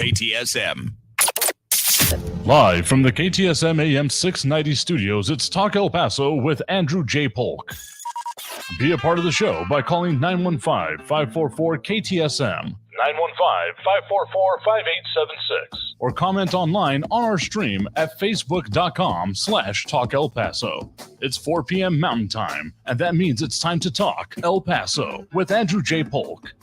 KTSM. Live from the KTSM AM 690 studios, it's Talk El Paso with Andrew J. Polk. Be a part of the show by calling 915-544-KTSM, 915-544-5876, or comment online on our stream at facebook.com/Talk El Paso. It's 4 p.m. Mountain Time, and that means it's time to talk El Paso with Andrew J. Polk.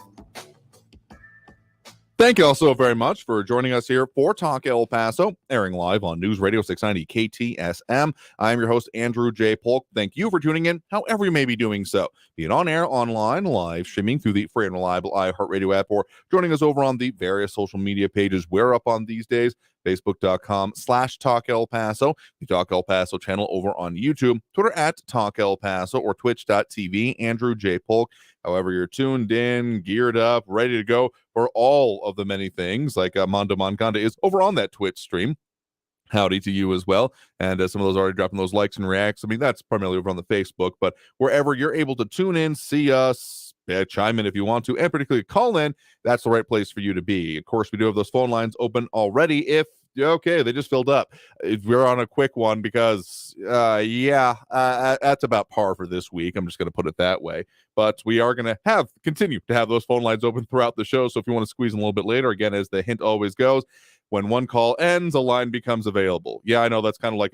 Thank you all so very much for joining us here for Talk El Paso, airing live on News Radio 690 KTSM. I am your host, Andrew J. Polk. Thank you for tuning in, however you may be doing so, be it on air, online, live streaming through the free and reliable iHeartRadio app, or joining us over on the various social media pages we're up on these days. Facebook.com/Talk El Paso, the Talk El Paso channel over on YouTube, Twitter at Talk El Paso, or Twitch.tv, Andrew J. Polk. However, you're tuned in, geared up, ready to go for all of the many things, like Mondo Moncada is over on that Twitch stream. Howdy to you as well. And some of those already dropping those likes and reacts. I mean, that's primarily over on the Facebook, but wherever you're able to tune in, see us, chime in if you want to, and particularly call in, that's the right place for you to be. Of course, we do have those phone lines open already. If okay, they just filled up. We're on a quick one because, that's about par for this week. I'm just going to put it that way. But we are going to continue to have those phone lines open throughout the show. So if you want to squeeze in a little bit later, again, as the hint always goes, when one call ends, a line becomes available. Yeah, I know that's kind of like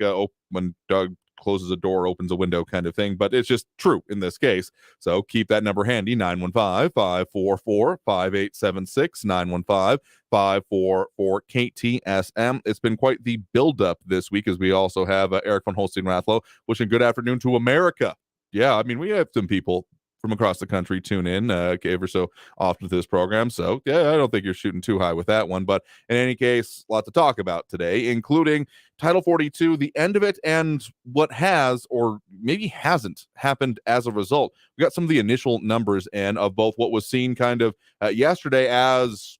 when Doug closes a door, opens a window kind of thing, but it's just true in this case. So keep that number handy, 915-544-5876, 915-544-KTSM. It's been quite the build-up this week, as we also have Eric von Holstein-Rathlow wishing good afternoon to America. Yeah, I mean, we have some people from across the country tune in ever so often to this program. So, yeah, I don't think you're shooting too high with that one. But in any case, a lot to talk about today, including Title 42, the end of it, and what has or maybe hasn't happened as a result. We got some of the initial numbers in of both what was seen kind of yesterday as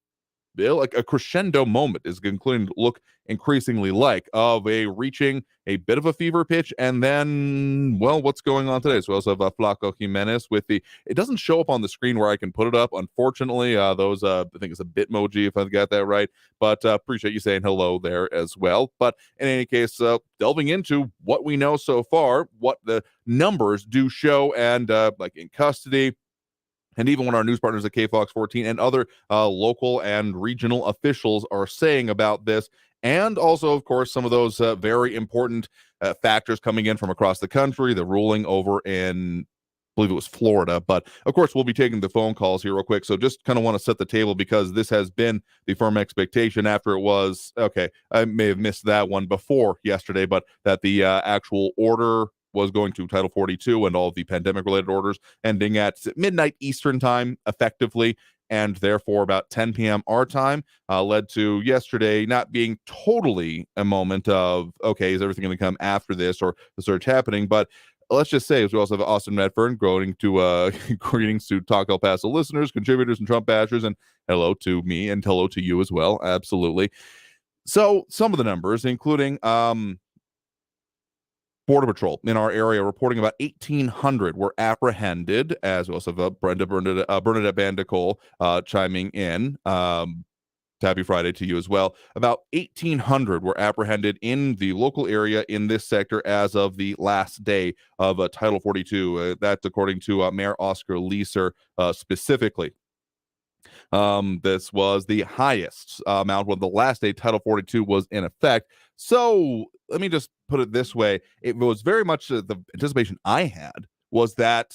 like a crescendo moment is concluding to look increasingly like of a reaching a bit of a fever pitch, and then, well, what's going on today? So we also have Flaco Jimenez with it doesn't show up on the screen where I can put it up, unfortunately. I think it's a Bitmoji if I've got that right, but appreciate you saying hello there as well. But in any case, delving into what we know so far, what the numbers do show, and like in custody, and even what our news partners at KFOX 14 and other local and regional officials are saying about this. And also, of course, some of those very important factors coming in from across the country, the ruling over in, I believe it was Florida. But, of course, we'll be taking the phone calls here real quick. So just kind of want to set the table, because this has been the firm expectation after it was, okay, I may have missed that one before yesterday, but that the actual order was going to Title 42 and all of the pandemic-related orders ending at midnight Eastern time, effectively, and therefore about 10 p.m. our time, led to yesterday not being totally a moment of, okay, is everything going to come after this or the surge happening? But let's just say, as we also have Austin Medford going to greetings to Talk El Paso listeners, contributors, and Trump bashers, and hello to me and hello to you as well. Absolutely. So some of the numbers, including Border Patrol in our area reporting about 1,800 were apprehended, as well as Bernadette Bandicole chiming in. Happy Friday to you as well. About 1,800 were apprehended in the local area in this sector as of the last day of Title 42. That's according to Mayor Oscar Leeser specifically. This was the highest amount when the last day Title 42 was in effect. So let me just put it this way. It was very much the anticipation I had was that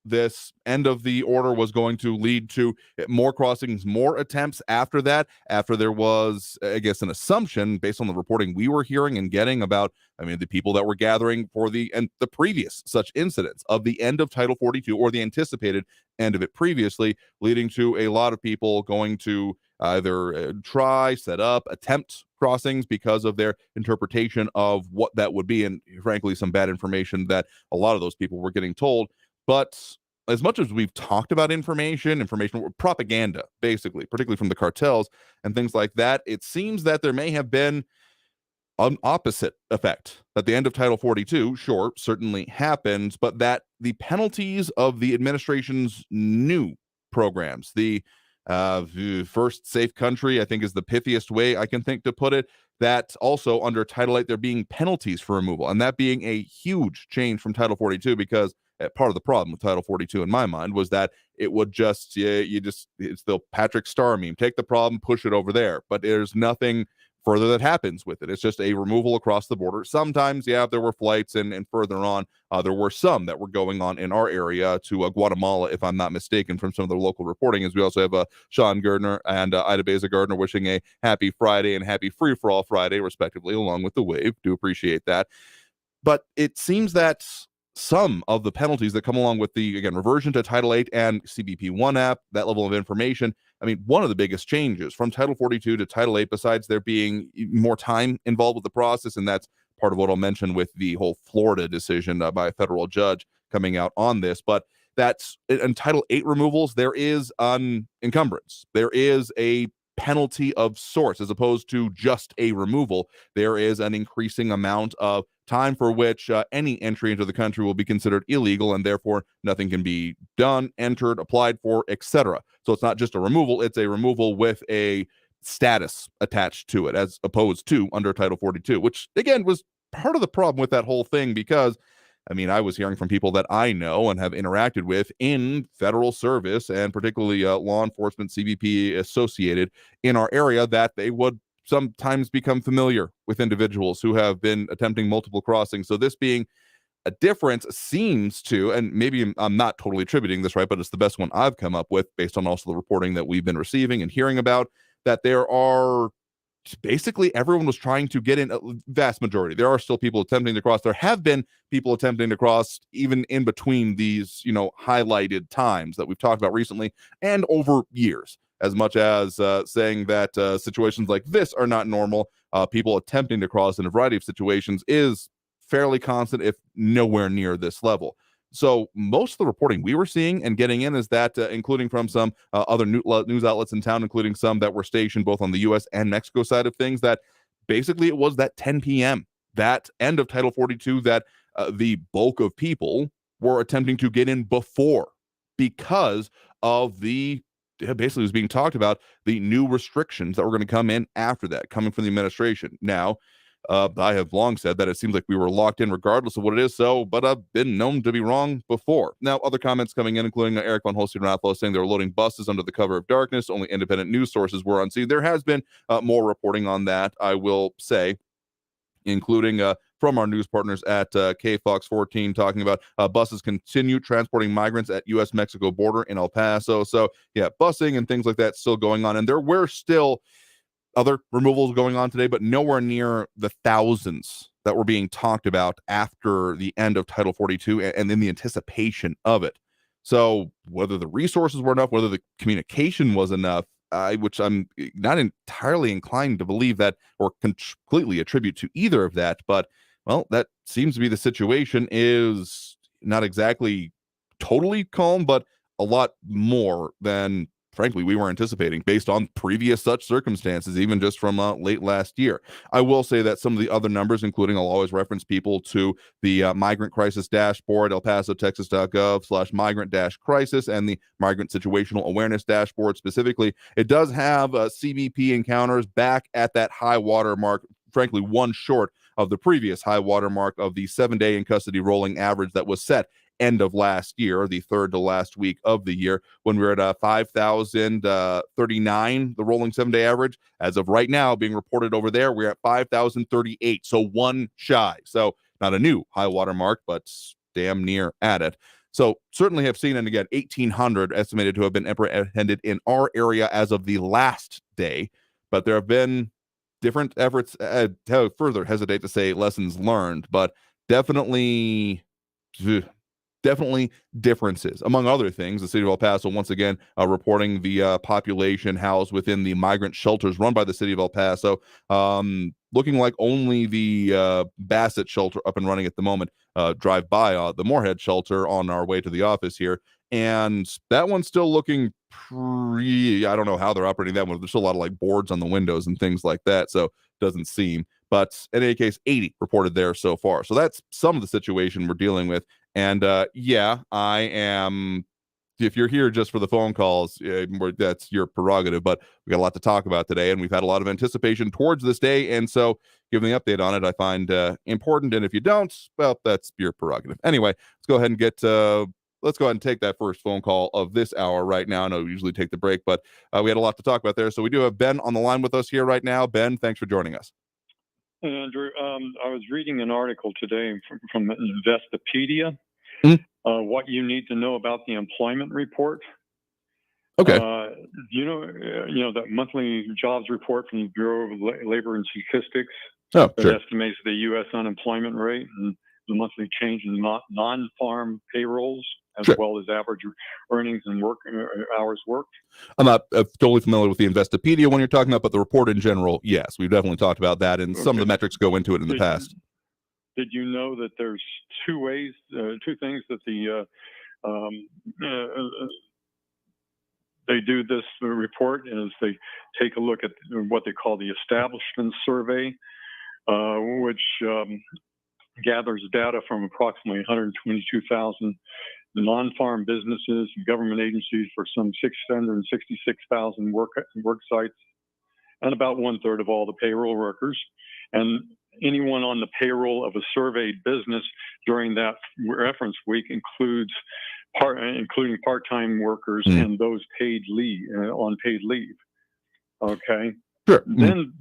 this end of the order was going to lead to more crossings, more attempts after that, after there was, I guess, an assumption based on the reporting we were hearing and getting about, the people that were gathering for the previous such incidents of the end of Title 42, or the anticipated end of it previously, leading to a lot of people going to either try, set up, attempt crossings because of their interpretation of what that would be, and frankly, some bad information that a lot of those people were getting told. But as much as we've talked about information propaganda, basically, particularly from the cartels and things like that, it seems that there may have been an opposite effect. At the end of Title 42, sure, certainly happened, but that the penalties of the administration's new programs, the First safe country, I think, is the pithiest way I can think to put it. That also under Title 8, there being penalties for removal, and that being a huge change from Title 42, because part of the problem with Title 42 in my mind was that it would just, it's the Patrick Star meme, take the problem, push it over there, but there's nothing further that happens with it. It's just a removal across the border. Sometimes, yeah, there were flights, and further on, there were some that were going on in our area to Guatemala, if I'm not mistaken, from some of the local reporting. As we also have Sean Gardner and Ida Beza Gardner wishing a happy Friday and happy Free for All Friday, respectively, along with the wave. Do appreciate that. But it seems that some of the penalties that come along with the, again, reversion to Title 8 and CBP1 app, that level of information, I mean, one of the biggest changes from Title 42 to Title 8, besides there being more time involved with the process, and that's part of what I'll mention with the whole Florida decision by a federal judge coming out on this, but that's in Title 8 removals, there is an encumbrance. There is a penalty of sorts, as opposed to just a removal. There is an increasing amount of time for which any entry into the country will be considered illegal, and therefore nothing can be done, entered, applied for, etc. So it's not just a removal, it's a removal with a status attached to it, as opposed to under Title 42, which again was part of the problem with that whole thing, because I mean, I was hearing from people that I know and have interacted with in federal service, and particularly law enforcement, CBP associated in our area, that they would sometimes become familiar with individuals who have been attempting multiple crossings. So this being a difference seems to, and maybe I'm not totally attributing this right, but it's the best one I've come up with based on also the reporting that we've been receiving and hearing about, that there are basically everyone was trying to get in, a vast majority. There are still people attempting to cross. There have been people attempting to cross even in between these, highlighted times that we've talked about recently and over years, as much as saying that situations like this are not normal. People attempting to cross in a variety of situations is fairly constant, if nowhere near this level. So most of the reporting we were seeing and getting in is that, including from some other news outlets in town, including some that were stationed both on the U.S. and Mexico side of things, that basically it was that 10 p.m., that end of Title 42, that the bulk of people were attempting to get in before, because of the, basically was being talked about, the new restrictions that were going to come in after that, coming from the administration. Now, I have long said that it seems like we were locked in regardless of what it is, but I've been known to be wrong before. Now, other comments coming in, including Eric von Holstein-Rathlow saying they were loading buses under the cover of darkness. Only independent news sources were on scene. There has been more reporting on that, I will say, including from our news partners at KFox 14, talking about buses continue transporting migrants at U.S.-Mexico border in El Paso. So, yeah, busing and things like that still going on. And there were still other removals going on today, but nowhere near the thousands that were being talked about after the end of Title 42 and in the anticipation of it. So whether the resources were enough, whether the communication was enough, which I'm not entirely inclined to believe that or completely attribute to either of that, but well, that seems to be the situation, is not exactly totally calm, but a lot more than frankly we were anticipating based on previous such circumstances, even just from late last year. I will say that some of the other numbers, including, I'll always reference people to the migrant crisis dashboard, elpasotexas.gov/migrant-crisis, and the migrant situational awareness dashboard specifically. It does have CBP encounters back at that high water mark, frankly one short of the previous high water mark of the 7-day in custody rolling average that was set end of last year, the third to last week of the year, when we were at 5,039, the rolling 7-day average. As of right now, being reported over there, we're at 5,038, so one shy. So not a new high water mark, but damn near at it. So certainly have seen, and again, 1,800 estimated to have been apprehended in our area as of the last day, but there have been different efforts, further hesitate to say lessons learned, but definitely differences. Among other things, the city of El Paso, once again, reporting the population housed within the migrant shelters run by the city of El Paso, looking like only the Bassett shelter up and running at the moment. Drive by the Moorhead shelter on our way to the office here, and that one's still looking I don't know how they're operating that one. There's still a lot of like boards on the windows and things like that, so doesn't seem. But in any case, 80 reported there so far. So that's some of the situation we're dealing with. And yeah, I am if you're here just for the phone calls, that's your prerogative. But we got a lot to talk about today, and we've had a lot of anticipation towards this day. And so giving the update on it, I find important. And if you don't, well, that's your prerogative. Anyway, let's go ahead and let's go ahead and take that first phone call of this hour right now. I know we usually take the break, but we had a lot to talk about there. So we do have Ben on the line with us here right now. Ben, thanks for joining us. Hey, Andrew, I was reading an article today from Investopedia, what you need to know about the employment report. Okay. You know that monthly jobs report from the Bureau of Labor and Statistics that sure. estimates the U.S. unemployment rate and the monthly change in non-farm payrolls, as sure. well as average earnings and hours worked. I'm not totally familiar with the Investopedia when you're talking about, but the report in general, yes, we've definitely talked about that, and some of the metrics go into it in the past. Did you know that there's two things that they do this report is they take a look at what they call the establishment survey, which gathers data from approximately 122,000 non-farm businesses and government agencies for some 666,000 work sites, and about 1/3 of all the payroll workers. And anyone on the payroll of a surveyed business during that reference week including part-time workers and those on paid leave. Okay. Sure. Then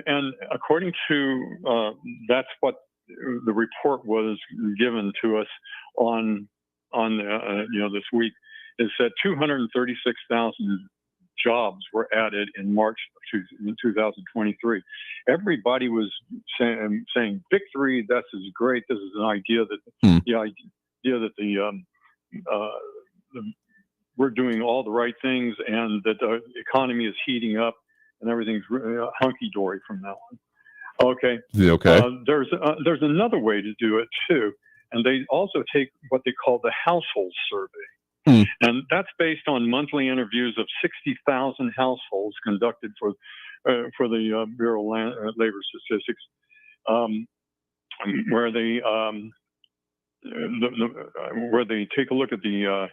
and according to that's what the report was given to us on this week, is that 236,000 jobs were added in March of 2023. Everybody was saying victory. This is great. This is an idea that the idea that we're doing all the right things and that the economy is heating up and everything's hunky-dory from now on. Okay. Okay. There's another way to do it too, and they also take what they call the household survey, and that's based on monthly interviews of 60,000 households conducted for the Bureau of Labor Statistics, where they take a look at the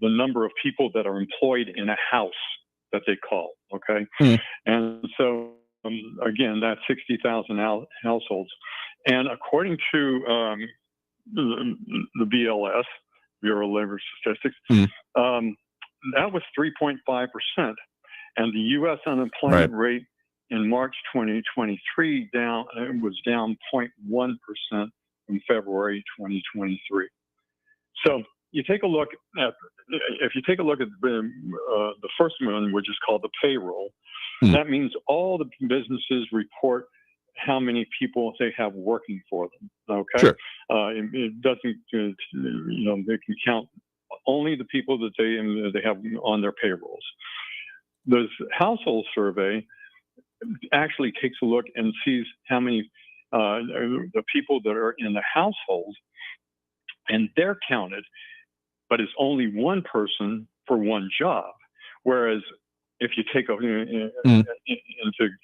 number of people that are employed in a house that they call. Okay, and so. Again, that's 60,000 households. And according to the BLS, Bureau of Labor Statistics, that was 3.5%. And the U.S. unemployment rate in March 2023 was down 0.1% from February 2023. So you take a look at the first one, which is called the payroll. That means all the businesses report how many people they have working for them. Okay, sure. It doesn't, they can count only the people that they have on their payrolls. The household survey actually takes a look and sees how many the people that are in the household, and they're counted, but it's only one person for one job, whereas if you take into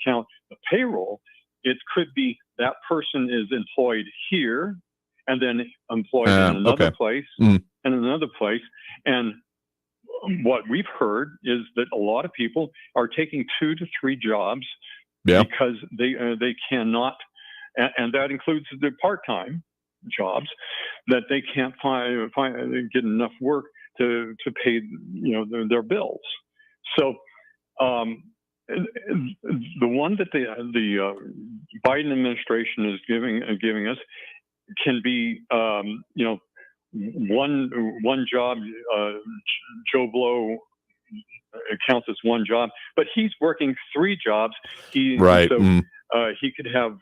account the payroll, it could be that person is employed here and then employed in another place and another place. And what we've heard is that a lot of people are taking 2 to 3 jobs because they cannot, and that includes the part-time jobs, that they can't get enough work to pay their bills. So the one that the Biden administration is giving us can be one job. Joe Blow counts as one job, but he's working 3 jobs. He could have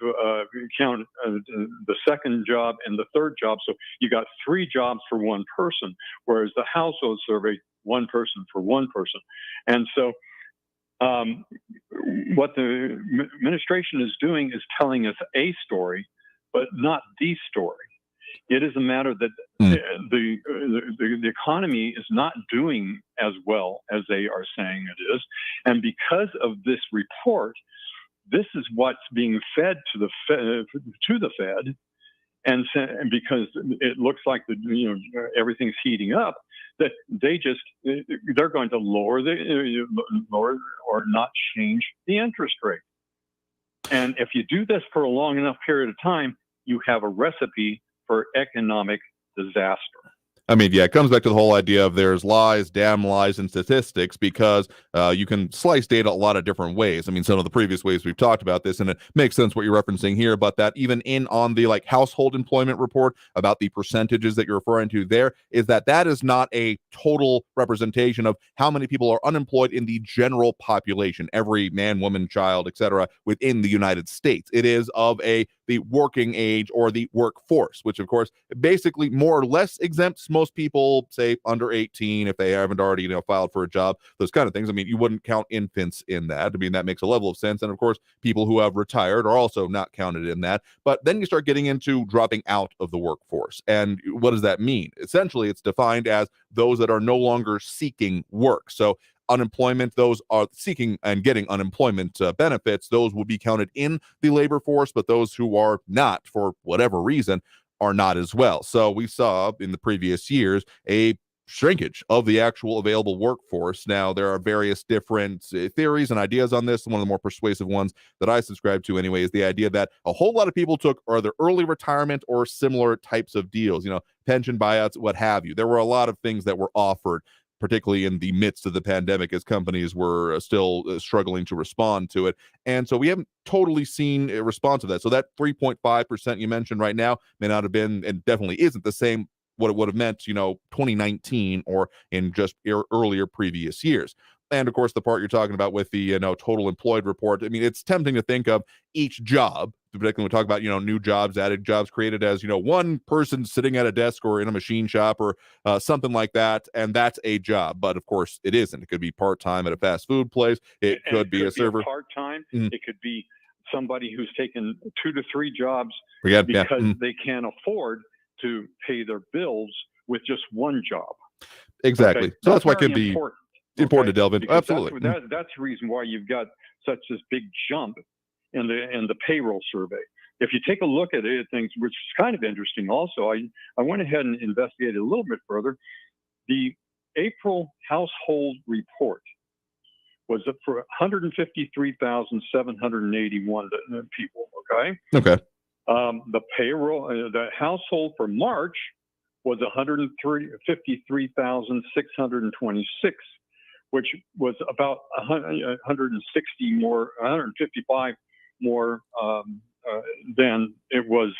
count the second job and the third job. So you got 3 jobs for one person, whereas the household survey, one person for one person. And so what the administration is doing is telling us a story, but not the story. It is a matter that the economy is not doing as well as they are saying it is. And because of this report, this is what's being fed to the Fed, and because it looks like everything's heating up, that they're going to lower or not change the interest rate. And if you do this for a long enough period of time, you have a recipe for economic disaster. I mean, yeah, it comes back to the whole idea of there's lies, damn lies, and statistics, because you can slice data a lot of different ways. I mean, some of the previous ways we've talked about this, and it makes sense what you're referencing here, but that even on the household employment report about the percentages that you're referring to there, is that is not a total representation of how many people are unemployed in the general population, every man, woman, child, etc., within the United States. It is of the working age or the workforce, which of course basically more or less exempts most people, say under 18, if they haven't already filed for a job, those kind of things. I mean, you wouldn't count infants in that. I mean, that makes a level of sense. And of course, people who have retired are also not counted in that. But then you start getting into dropping out of the workforce. And what does that mean? Essentially, it's defined as those that are no longer seeking work. So unemployment, those are seeking and getting unemployment benefits, those will be counted in the labor force, but those who are not, for whatever reason, are not as well. So we saw in the previous years a shrinkage of the actual available workforce. Now, there are various different theories and ideas on this. One of the more persuasive ones that I subscribe to anyway is the idea that a whole lot of people took either early retirement or similar types of deals, pension buyouts, what have you. There were a lot of things that were offered, particularly in the midst of the pandemic, as companies were still struggling to respond to it. And so we haven't totally seen a response to that. So that 3.5% you mentioned right now may not have been, and definitely isn't the same what it would have meant, 2019 or in just earlier previous years. And of course, the part you're talking about with the total employed report, I mean, it's tempting to think of each job, particularly when we talk about new jobs, added jobs created as one person sitting at a desk or in a machine shop or something like that, and that's a job. But of course, it isn't. It could be part-time at a fast food place. It could be a server. Part-time. It could be somebody who's taken 2 to 3 jobs because they can't afford to pay their bills with just one job. Exactly. Okay? So that's why it can be important to delve into. Because absolutely. That's the reason why you've got such this big jump in the payroll survey. If you take a look at it, things, which is kind of interesting also, I went ahead and investigated a little bit further. The April household report was for 153,781 people, okay? Okay. The payroll, the household for March was 153,626, which was about 155 more than it was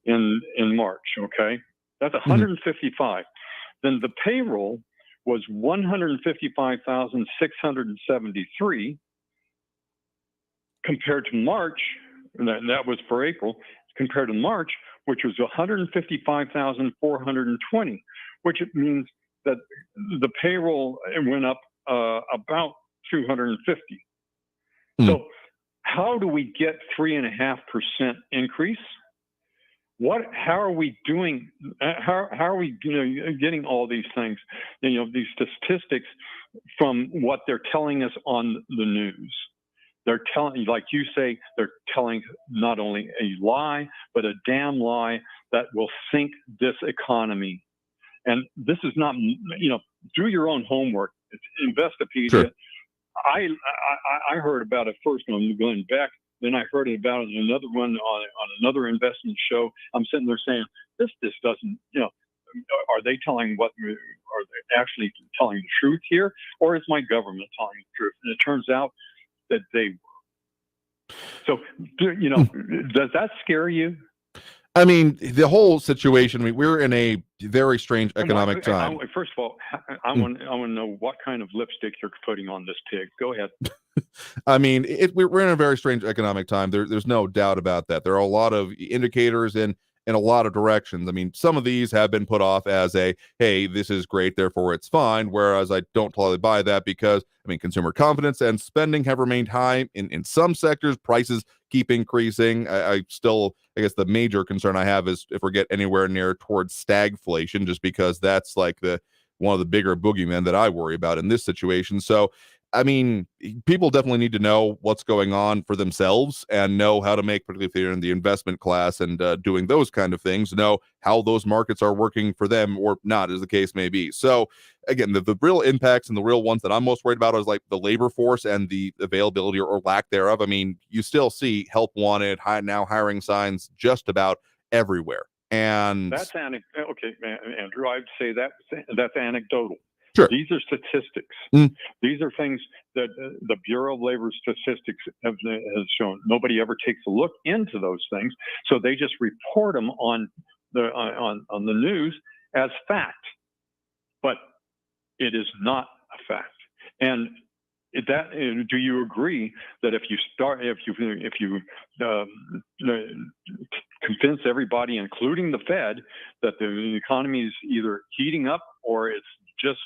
in March. Okay, that's 155. Then the payroll was 155,673 compared to March, and that was for April. Compared to March, which was 155,420, which means that the payroll went up about 250. So how do we get 3.5% increase? How are we doing? How are we getting all these things? These statistics from what they're telling us on the news. They're telling, like you say, they're telling not only a lie, but a damn lie that will sink this economy. And this is not, do your own homework. It's Investopedia. Sure. I heard about it first when I'm going back. Then I heard about it in another one on another investment show. I'm sitting there saying, this doesn't, are they telling are they actually telling the truth here? Or is my government telling the truth? And it turns out that they were. So, does that scare you? I mean, the whole situation, we're in a very strange economic time. First of all, I want to know what kind of lipstick you're putting on this pig. Go ahead. I mean, we're in a very strange economic time. There's no doubt about that. There are a lot of indicators in a lot of directions. I mean, some of these have been put off as hey, this is great, therefore it's fine. Whereas I don't totally buy that because, consumer confidence and spending have remained high in some sectors. Prices keep increasing. I guess the major concern I have is if we get anywhere near towards stagflation, just because that's like one of the bigger boogeymen that I worry about in this situation. So I mean, people definitely need to know what's going on for themselves and know how to make, particularly if they're in the investment class and doing those kind of things, know how those markets are working for them or not, as the case may be. So, again, the real impacts and the real ones that I'm most worried about is like the labor force and the availability or lack thereof. I mean, you still see help wanted, now hiring signs just about everywhere. And that's okay, Andrew. I'd say that's anecdotal. Sure. These are statistics. These are things that the Bureau of Labor Statistics has shown. Nobody ever takes a look into those things, so they just report them on the news as fact. But it is not a fact. And do you agree that if you convince everybody, including the Fed, that the economy is either heating up or it's just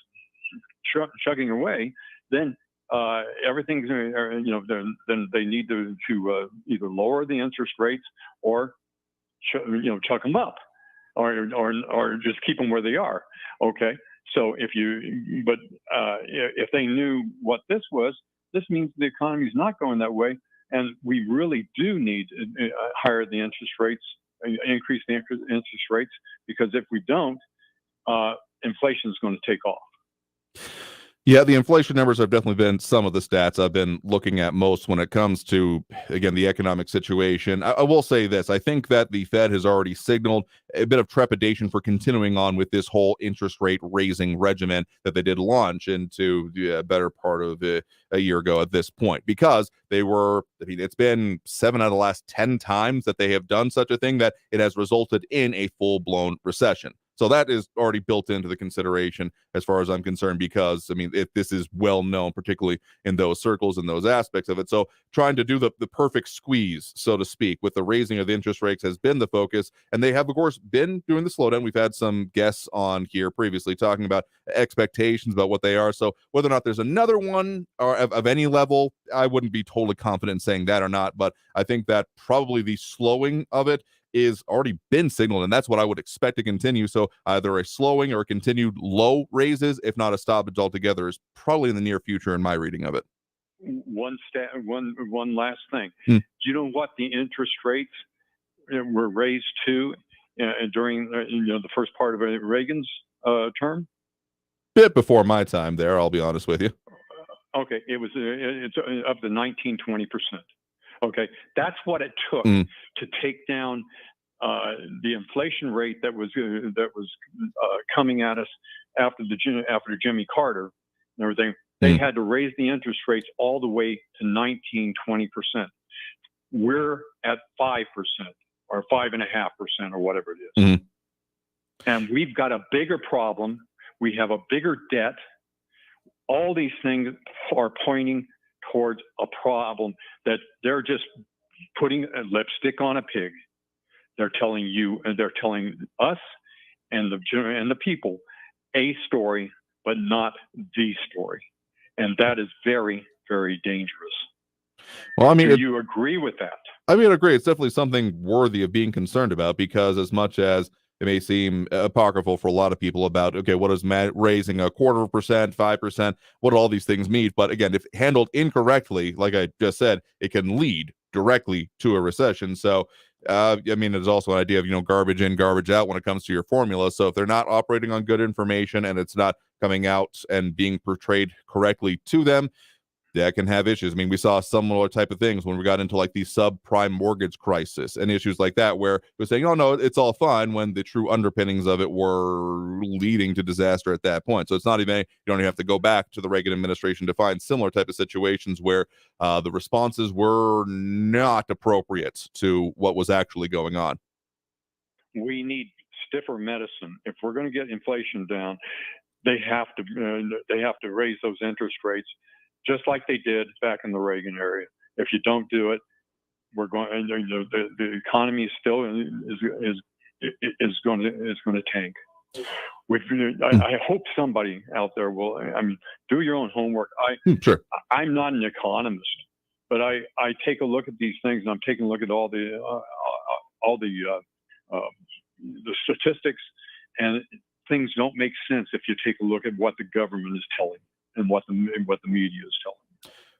chugging away, then everything's then they need to either lower the interest rates or chuck them up, or just keep them where they are. Okay, so if they knew what this was, this means the economy is not going that way, and we really do need to higher the interest rates, increase the interest rates, because if we don't, inflation is going to take off. Yeah, the inflation numbers have definitely been some of the stats I've been looking at most when it comes to, again, the economic situation. I will say this. I think that the Fed has already signaled a bit of trepidation for continuing on with this whole interest rate raising regimen that they did launch into the better part of a year ago at this point, because it's been 7 out of the last 10 times that they have done such a thing that it has resulted in a full-blown recession. So that is already built into the consideration as far as I'm concerned, because, I mean, this is well known, particularly in those circles and those aspects of it. So trying to do the perfect squeeze, so to speak, with the raising of the interest rates has been the focus. And they have, of course, been doing the slowdown. We've had some guests on here previously talking about expectations about what they are. So whether or not there's another one or of any level, I wouldn't be totally confident in saying that or not. But I think that probably the slowing of it is already been signaled, and that's what I would expect to continue. So either a slowing or continued low raises, if not a stoppage altogether, is probably in the near future in my reading of it. One last thing. Do you know what the interest rates were raised to during the first part of Reagan's term? Bit before my time there, I'll be honest with you. Okay, it's up to 19-20%. Okay, that's what it took to take down the inflation rate that was coming at us after Jimmy Carter and everything. They had to raise the interest rates all the way to 19-20%. We're at 5% or 5.5% or whatever it is, and we've got a bigger problem. We have a bigger debt. All these things are pointing towards a problem that they're just putting a lipstick on a pig. They're telling you, and they're telling us and the people a story, but not the story. And that is very, very dangerous. Well, I mean, do you agree with that? I mean, I agree. It's definitely something worthy of being concerned about, because as much as it may seem apocryphal for a lot of people about, okay, what is raising 0.25%, 5%, what do all these things mean? But again, if handled incorrectly, like I just said, it can lead directly to a recession. So, I mean, there's also an idea of, garbage in, garbage out when it comes to your formula. So if they're not operating on good information and it's not coming out and being portrayed correctly to them, that can have issues. I mean, we saw similar type of things when we got into like the subprime mortgage crisis and issues like that, where it was saying, oh, no, it's all fine, when the true underpinnings of it were leading to disaster at that point. So it's not even, you don't even have to go back to the Reagan administration to find similar type of situations where the responses were not appropriate to what was actually going on. We need stiffer medicine. If we're going to get inflation down, they have to raise those interest rates, just like they did back in the Reagan era. If you don't do it, we're going. The economy still is going to tank. I hope somebody out there will. I mean, do your own homework. Sure. I'm not an economist, but I take a look at these things, and I'm taking a look at all the statistics, and things don't make sense if you take a look at what the government is telling you. and what the media is telling.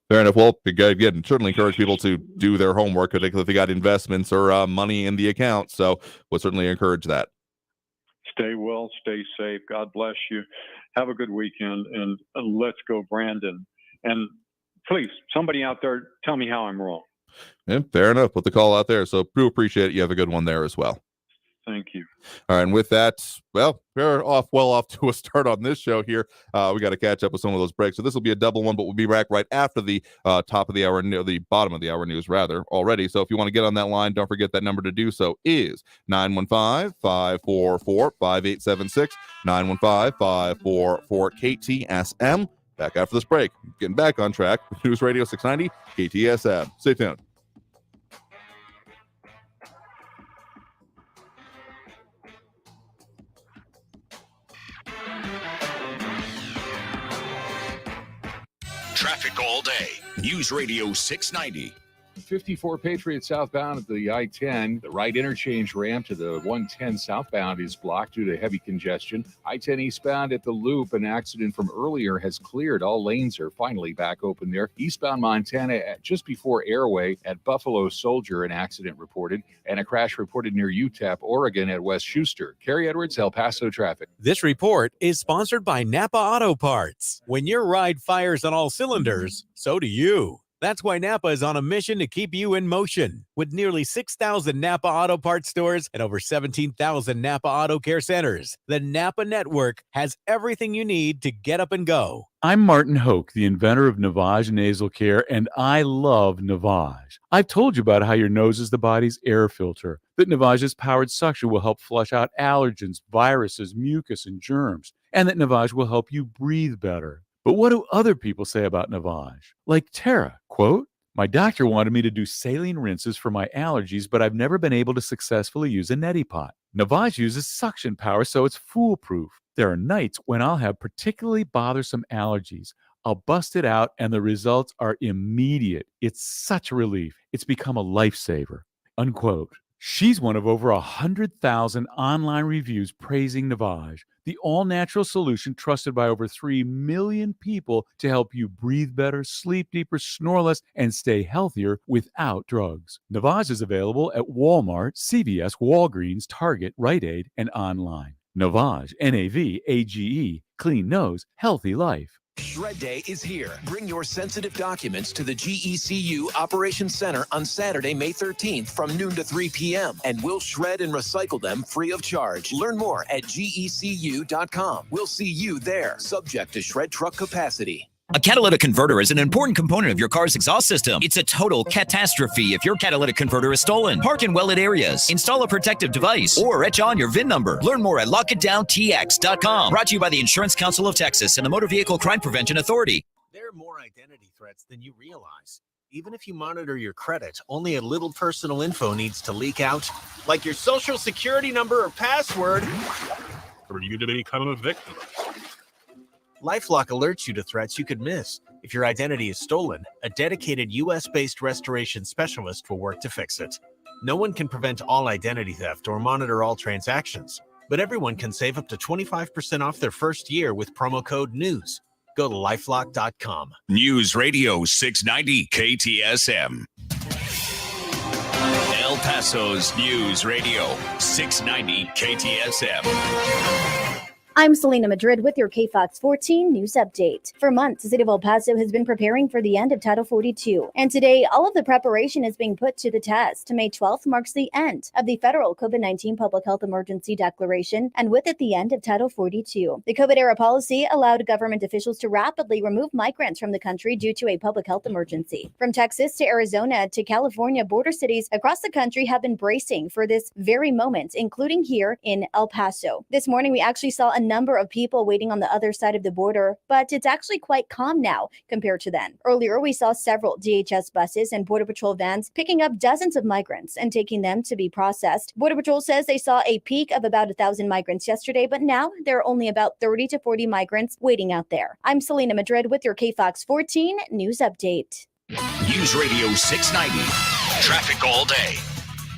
Fair enough. Well, again, certainly encourage people to do their homework, particularly if they got investments or money in the account. So we'll certainly encourage that. Stay well, stay safe. God bless you. Have a good weekend, and let's go, Brandon. And please, somebody out there, tell me how I'm wrong. Yeah, fair enough. Put the call out there. So do appreciate it. You have a good one there as well. Thank you. All right, and with that, well, we're well off to a start on this show here. We got to catch up with some of those breaks. So this will be a double one, but we'll be back right after the top of the hour, the bottom of the hour news, rather, already. So if you want to get on that line, don't forget that number to do so is 915-544-5876, 915-544-KTSM. Back after this break. Getting back on track with News Radio 690 KTSM. Stay tuned. Traffic all day. News Radio 690. 54 Patriot southbound at the I-10. The right interchange ramp to the 110 southbound is blocked due to heavy congestion. I-10 eastbound at the loop, an accident from earlier has cleared. All lanes are finally back open there. Eastbound Montana at just before Airway at Buffalo Soldier, an accident reported, and a crash reported near UTEP, Oregon at West Schuster. Kerry Edwards, El Paso traffic. This report is sponsored by Napa Auto Parts. When your ride fires on all cylinders, so do you. That's why Napa is on a mission to keep you in motion. With nearly 6,000 Napa Auto Parts stores and over 17,000 Napa Auto Care centers, the Napa network has everything you need to get up and go. I'm Martin Hoke, the inventor of Navage Nasal Care, and I love Navage. I've told you about how your nose is the body's air filter, that Navage's powered suction will help flush out allergens, viruses, mucus, and germs, and that Navage will help you breathe better. But what do other people say about Navage? Like Tara, quote, "My doctor wanted me to do saline rinses for my allergies, but I've never been able to successfully use a neti pot. Navage uses suction power, so it's foolproof. There are nights when I'll have particularly bothersome allergies. I'll bust it out, and the results are immediate. It's such a relief. It's become a lifesaver," unquote. She's one of over 100,000 online reviews praising Navage, the all-natural solution trusted by over 3 million people to help you breathe better, sleep deeper, snore less, and stay healthier without drugs. Navage is available at Walmart, CVS, Walgreens, Target, Rite Aid, and online. Navage, Navage, clean nose, healthy life. Shred Day is here. Bring your sensitive documents to the GECU Operations Center on Saturday, May 13th from noon to 3 p.m. and we'll shred and recycle them free of charge. Learn more at gecu.com. We'll see you there, subject to shred truck capacity. A catalytic converter is an important component of your car's exhaust system. It's a total catastrophe if your catalytic converter is stolen. Park in well-lit areas, install a protective device, or etch on your VIN number. Learn more at LockItDownTX.com. Brought to you by the Insurance Council of Texas and the Motor Vehicle Crime Prevention Authority. There are more identity threats than you realize. Even if you monitor your credit, only a little personal info needs to leak out, like your social security number or password. Are you to become a victim? LifeLock alerts you to threats you could miss. If your identity is stolen, a dedicated U.S.-based restoration specialist will work to fix it. No one can prevent all identity theft or monitor all transactions, but everyone can save up to 25% off their first year with promo code NEWS. Go to lifelock.com. News Radio 690 KTSM. El Paso's News Radio 690 KTSM. I'm Selena Madrid with your KFOX 14 news update. For months, the city of El Paso has been preparing for the end of Title 42. And today, all of the preparation is being put to the test. May 12th marks the end of the federal COVID-19 public health emergency declaration, and with it, the end of Title 42. The COVID-era policy allowed government officials to rapidly remove migrants from the country due to a public health emergency. From Texas to Arizona to California, border cities across the country have been bracing for this very moment, including here in El Paso. This morning, we actually saw a number of people waiting on the other side of the border, but it's actually quite calm now compared to then. Earlier, we saw several DHS buses and Border Patrol vans picking up dozens of migrants and taking them to be processed. Border Patrol says they saw a peak of about 1,000 migrants yesterday, but now there are only about 30 to 40 migrants waiting out there. I'm Selena Madrid with your KFOX 14 news update. News Radio 690. Traffic all day.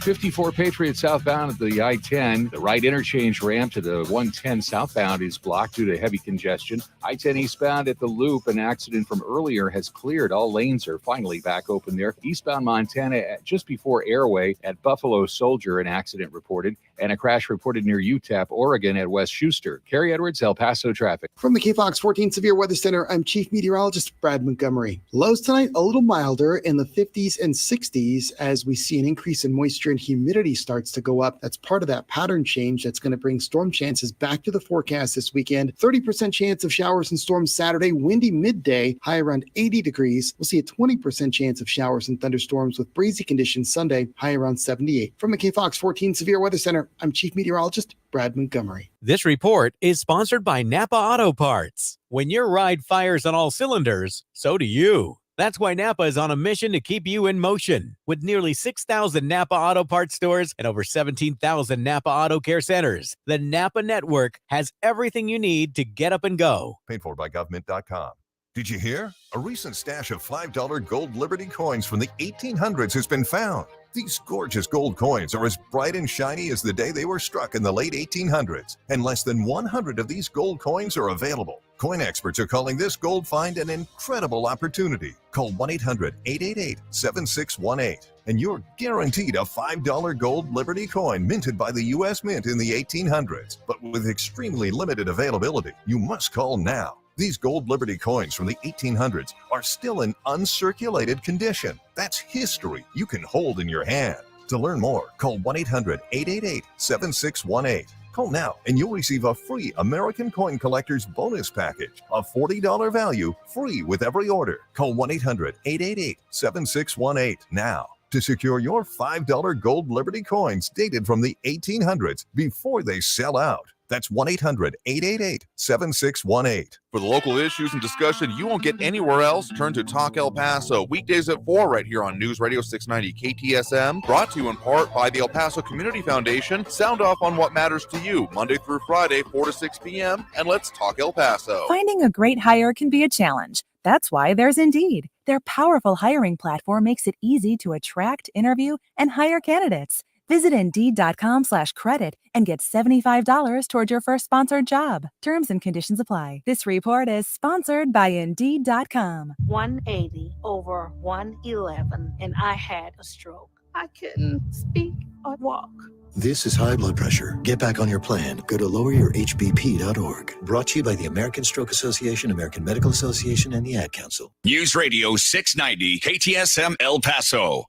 54 Patriot southbound at the I-10. The right interchange ramp to the 110 southbound is blocked due to heavy congestion. I-10 eastbound at the loop, an accident from earlier has cleared. All lanes are finally back open there. Eastbound Montana, just before Airway at Buffalo Soldier, an accident reported, and a crash reported near UTEP, Oregon at West Schuster. Kerry Edwards, El Paso traffic. From the KFOX 14 Severe Weather Center, I'm Chief Meteorologist Brad Montgomery. Lows tonight a little milder in the 50s and 60s as we see an increase in moisture and humidity starts to go up. That's part of that pattern change that's going to bring storm chances back to the forecast this weekend. 30% chance of showers and storms Saturday, windy midday, high around 80 degrees. We'll see a 20% chance of showers and thunderstorms with breezy conditions Sunday, high around 78. From the KFOX 14 Severe Weather Center, I'm Chief Meteorologist Brad Montgomery. This report is sponsored by Napa Auto Parts. When your ride fires on all cylinders, so do you. That's why Napa is on a mission to keep you in motion. With nearly 6,000 Napa Auto Parts stores and over 17,000 Napa Auto Care centers, the Napa network has everything you need to get up and go. Paid for by government.com. Did you hear? A recent stash of $5 gold Liberty coins from the 1800s has been found. These gorgeous gold coins are as bright and shiny as the day they were struck in the late 1800s, and less than 100 of these gold coins are available. Coin experts are calling this gold find an incredible opportunity. Call 1-800-888-7618, and you're guaranteed a $5 gold Liberty coin minted by the U.S. Mint in the 1800s, but with extremely limited availability. You must call now. These gold Liberty coins from the 1800s are still in uncirculated condition. That's history you can hold in your hand. To learn more, call 1-800-888-7618. Call now and you'll receive a free American Coin Collector's bonus package, a $40 value, free with every order. Call 1-800-888-7618 now to secure your $5 gold Liberty coins dated from the 1800s before they sell out. That's 1-800-888-7618. For the local issues and discussion you won't get anywhere else, turn to Talk El Paso, weekdays at 4 right here on News Radio 690 KTSM, brought to you in part by the El Paso Community Foundation. Sound off on what matters to you, Monday through Friday, 4 to 6 p.m., and let's talk El Paso. Finding a great hire can be a challenge. That's why there's Indeed. Their powerful hiring platform makes it easy to attract, interview, and hire candidates. Visit Indeed.com/credit and get $75 toward your first sponsored job. Terms and conditions apply. This report is sponsored by Indeed.com. 180 over 111, and I had a stroke. I couldn't speak or walk. This is high blood pressure. Get back on your plan. Go to loweryourhbp.org. Brought to you by the American Stroke Association, American Medical Association, and the Ad Council. News Radio 690 KTSM El Paso.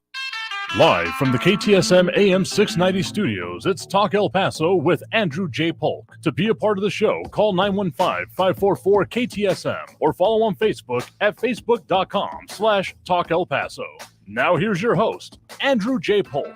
Live from the KTSM AM 690 studios, it's Talk El Paso with Andrew J. Polk. To be a part of the show, call 915-544-KTSM or follow on Facebook at facebook.com/Talk El Paso. Now here's your host, Andrew J. Polk.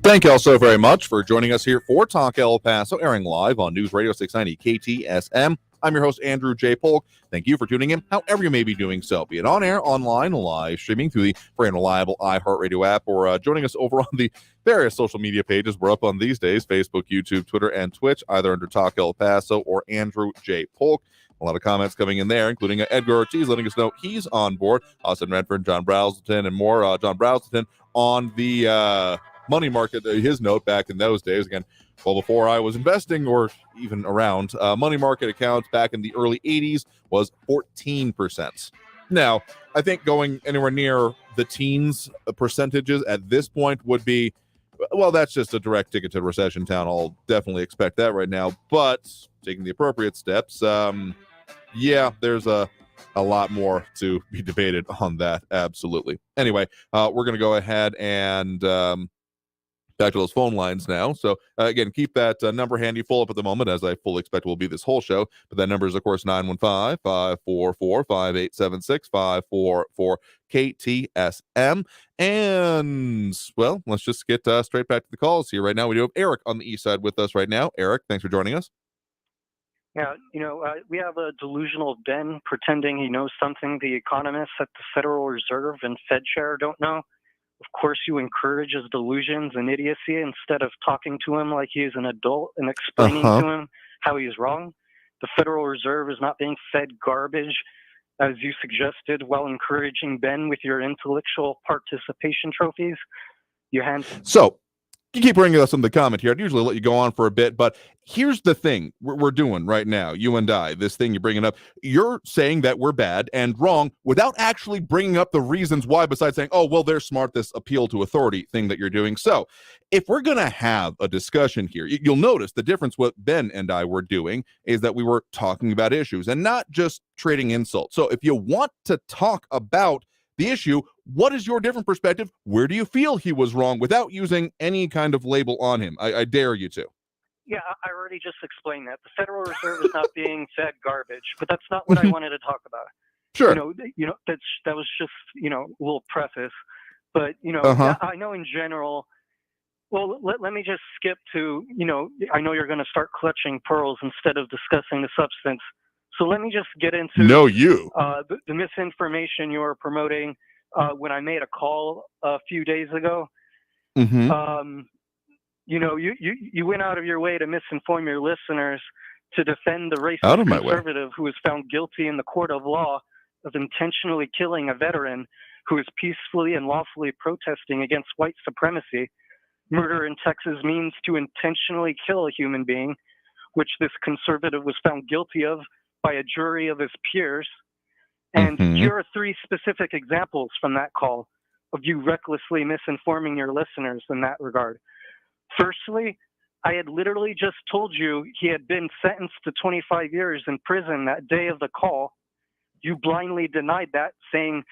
Thank you all so very much for joining us here for Talk El Paso, airing live on News Radio 690 KTSM. I'm your host, Andrew J. Polk. Thank you for tuning in, however you may be doing so, be it on air, online, live streaming through the free and reliable iHeartRadio app, or joining us over on the various social media pages we're up on these days, Facebook, YouTube, Twitter, and Twitch, either under Talk El Paso or Andrew J. Polk. A lot of comments coming in there, including Edgar Ortiz letting us know he's on board. Austin Redford, John Brazelton, and more. John Brazelton on the money market, his note back in those days. Again, well, before I was investing or even around, money market accounts back in the early 80s was 14%. Now, I think going anywhere near the teens percentages at this point would be, well, that's just a direct ticket to recession town. I'll definitely expect that right now. But taking the appropriate steps, yeah, there's a lot more to be debated on that. Absolutely. Anyway, we're going to go ahead and back to those phone lines now. So again, keep that number handy, full up at the moment, as I fully expect will be this whole show. But that number is, of course, 915-544-5876, 544-KTSM. And, well, let's just get straight back to the calls here right now. We do have Eric on the east side with us right now. Eric, thanks for joining us. Yeah, we have a delusional den pretending he knows something the economists at the Federal Reserve and Fed chair don't know. Of course, you encourage his delusions and idiocy instead of talking to him like he's an adult and explaining to him how he's wrong. The Federal Reserve is not being fed garbage as you suggested, while encouraging Ben with your intellectual participation trophies. You hand. So you keep bringing us in the comment here. I'd usually let you go on for a bit, but here's the thing we're doing right now, you and I, this thing you're bringing up. You're saying that we're bad and wrong without actually bringing up the reasons why, besides saying, oh, well, they're smart, this appeal to authority thing that you're doing. So if we're going to have a discussion here, you'll notice the difference what Ben and I were doing is that we were talking about issues and not just trading insults. So if you want to talk about the issue, what is your different perspective? Where do you feel he was wrong without using any kind of label on him? I dare you to. Yeah, I already just explained that. The Federal Reserve is not being fed garbage, but that's not what I wanted to talk about. Sure. That was just, a little preface. But, I know in general, well, let me just skip to, I know you're going to start clutching pearls instead of discussing the substance. So let me just get into the misinformation you were promoting when I made a call a few days ago. Mm-hmm. You went out of your way to misinform your listeners to defend the racist conservative who was found guilty in the court of law of intentionally killing a veteran who is peacefully and lawfully protesting against white supremacy. Murder in Texas means to intentionally kill a human being, which this conservative was found guilty of by a jury of his peers. And here are 3 specific examples from that call of you recklessly misinforming your listeners in that regard. Firstly, I had literally just told you he had been sentenced to 25 years in prison that day of the call. You blindly denied that, saying,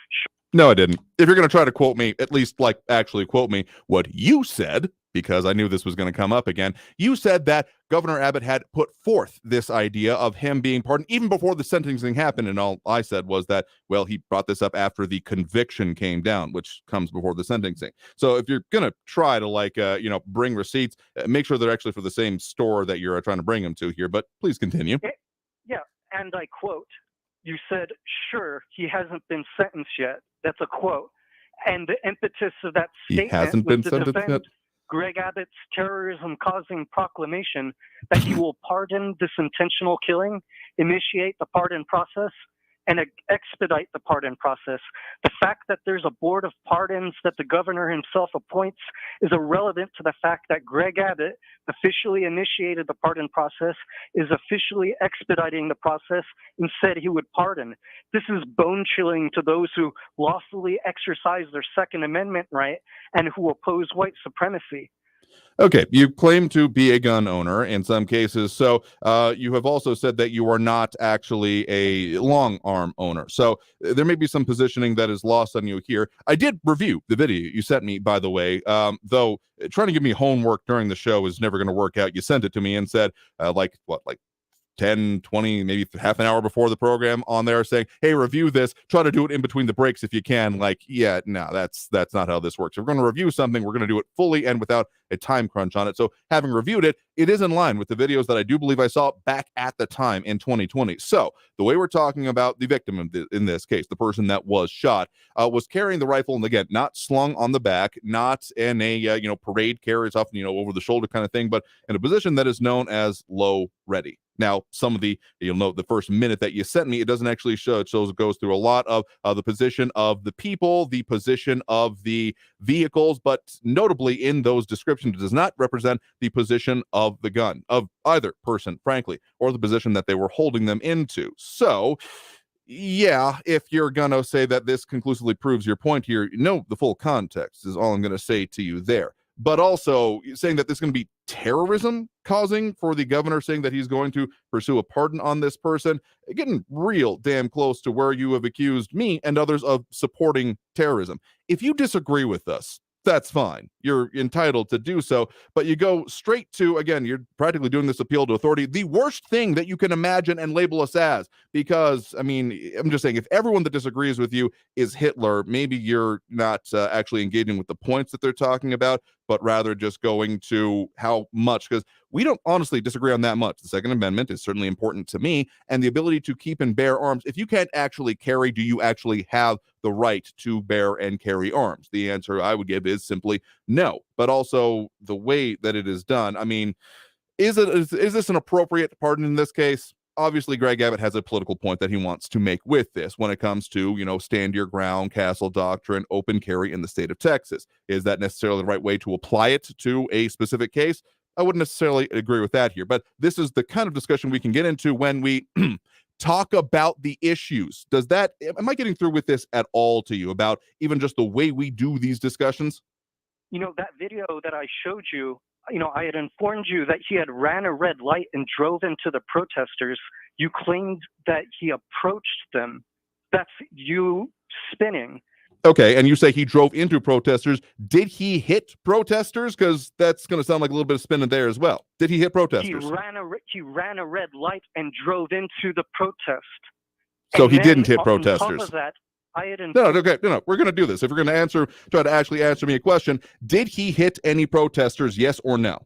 no, I didn't. If you're going to try to quote me, at least actually quote me what you said, because I knew this was going to come up again. You said that Governor Abbott had put forth this idea of him being pardoned even before the sentencing happened. And all I said was that, well, he brought this up after the conviction came down, which comes before the sentencing. So if you're going to try to bring receipts, make sure they're actually for the same store that you're trying to bring them to here. But please continue. Yeah. And I quote, you said, sure, he hasn't been sentenced yet. That's a quote. And the impetus of that statement he hasn't been was to sentenced defend yet? Greg Abbott's terrorism-causing proclamation that he will pardon this intentional killing, initiate the pardon process, and expedite the pardon process. The fact that there's a board of pardons that the governor himself appoints is irrelevant to the fact that Greg Abbott officially initiated the pardon process, is officially expediting the process, and said he would pardon. This is bone-chilling to those who lawfully exercise their Second Amendment right and who oppose white supremacy. Okay, you claim to be a gun owner in some cases, so you have also said that you are not actually a long arm owner. So there may be some positioning that is lost on you here. I did review the video you sent me, by the way, though trying to give me homework during the show is never going to work out. You sent it to me and said, 10, 20, maybe half an hour before the program on there saying, hey, review this, try to do it in between the breaks if you can. That's not how this works. If we're going to review something, we're going to do it fully and without a time crunch on it. So having reviewed it, it is in line with the videos that I do believe I saw back at the time in 2020. So the way we're talking about the victim in this case, the person that was shot, was carrying the rifle, and again, not slung on the back, not in a parade carry, it's often over the shoulder kind of thing, but in a position that is known as low ready. Now, some of you'll note the first minute that you sent me, it doesn't actually show. It shows it goes through a lot of the position of the people, the position of the vehicles, but notably in those descriptions, it does not represent the position of the gun of either person, frankly, or the position that they were holding them into. So, yeah, if you're going to say that this conclusively proves your point here, the full context is all I'm going to say to you there. But also saying that this is going to be terrorism causing for the governor, saying that he's going to pursue a pardon on this person, getting real damn close to where you have accused me and others of supporting terrorism. If you disagree with us, that's fine. You're entitled to do so, but you go straight to, again, you're practically doing this appeal to authority, the worst thing that you can imagine and label us as, because, I'm just saying, if everyone that disagrees with you is Hitler, maybe you're not actually engaging with the points that they're talking about, but rather just going to how much, because we don't honestly disagree on that much. The Second Amendment is certainly important to me, and the ability to keep and bear arms. If you can't actually carry, do you actually have the right to bear and carry arms? The answer I would give is simply no. But also the way that it is done, is this an appropriate pardon in this case? obviously Greg Abbott has a political point that he wants to make with this when it comes to, stand your ground, castle doctrine, open carry in the state of Texas. Is that necessarily the right way to apply it to a specific case? I wouldn't necessarily agree with that here, but this is the kind of discussion we can get into when we talk about the issues. Am I getting through with this at all to you about even just the way we do these discussions? That video that I showed you, I had informed you that he had ran a red light and drove into the protesters. You claimed that he approached them. That's you spinning. Okay, and you say he drove into protesters. Did he hit protesters? Because that's going to sound like a little bit of spinning there as well. Did he hit protesters? He ran a red light and drove into the protest. So and he then, didn't hit on protesters. Top of that, I had No, we're going to do this. If you're going to try to actually answer me a question, did he hit any protesters, yes or no?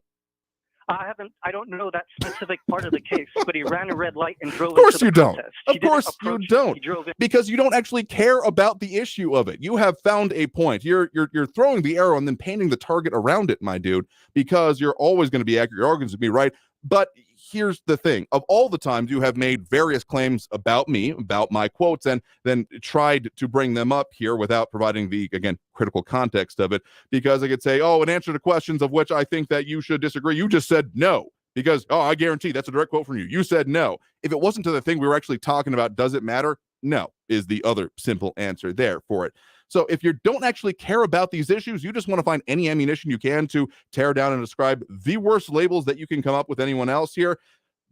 I don't know that specific part of the case, but he ran a red light and drove Of course into you the don't. protest. Of course you don't. He drove in. Because you don't actually care about the issue of it. You have found a point. You're throwing the arrow and then painting the target around it, my dude, because you're always going to be accurate. Your arguments will be right. But here's the thing. Of all the times you have made various claims about me, about my quotes, and then tried to bring them up here without providing the, again, critical context of it, because I could say, in answer to questions of which I think that you should disagree, you just said no. Because, I guarantee that's a direct quote from you. You said no. If it wasn't to the thing we were actually talking about, does it matter? No, is the other simple answer there for it. So if you don't actually care about these issues, you just want to find any ammunition you can to tear down and describe the worst labels that you can come up with anyone else here,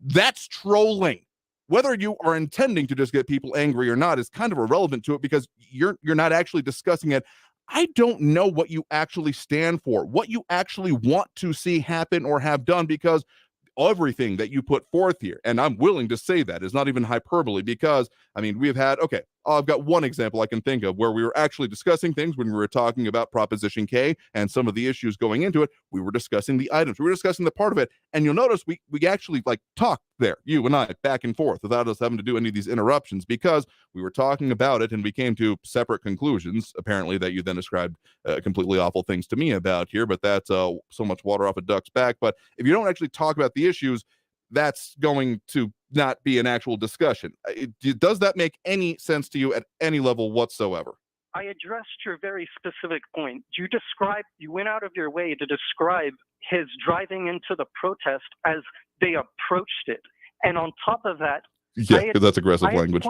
that's trolling. Whether you are intending to just get people angry or not is kind of irrelevant to it, because you're not actually discussing it. I don't know what you actually stand for, what you actually want to see happen or have done, because everything that you put forth here, and I'm willing to say that is not even hyperbole, because we've had, I've got one example I can think of where we were actually discussing things when we were talking about Proposition K and some of the issues going into it. We were discussing the items, we were discussing the part of it, and you'll notice we actually talked there, you and I, back and forth without us having to do any of these interruptions, because we were talking about it and we came to separate conclusions, apparently, that you then ascribed completely awful things to me about here, but that's so much water off a duck's back. But if you don't actually talk about the issues, that's going to not be an actual discussion. Does that make any sense to you at any level whatsoever? I addressed your very specific point. You went out of your way to describe his driving into the protest as they approached it. And on top of that, yeah, because that's aggressive language.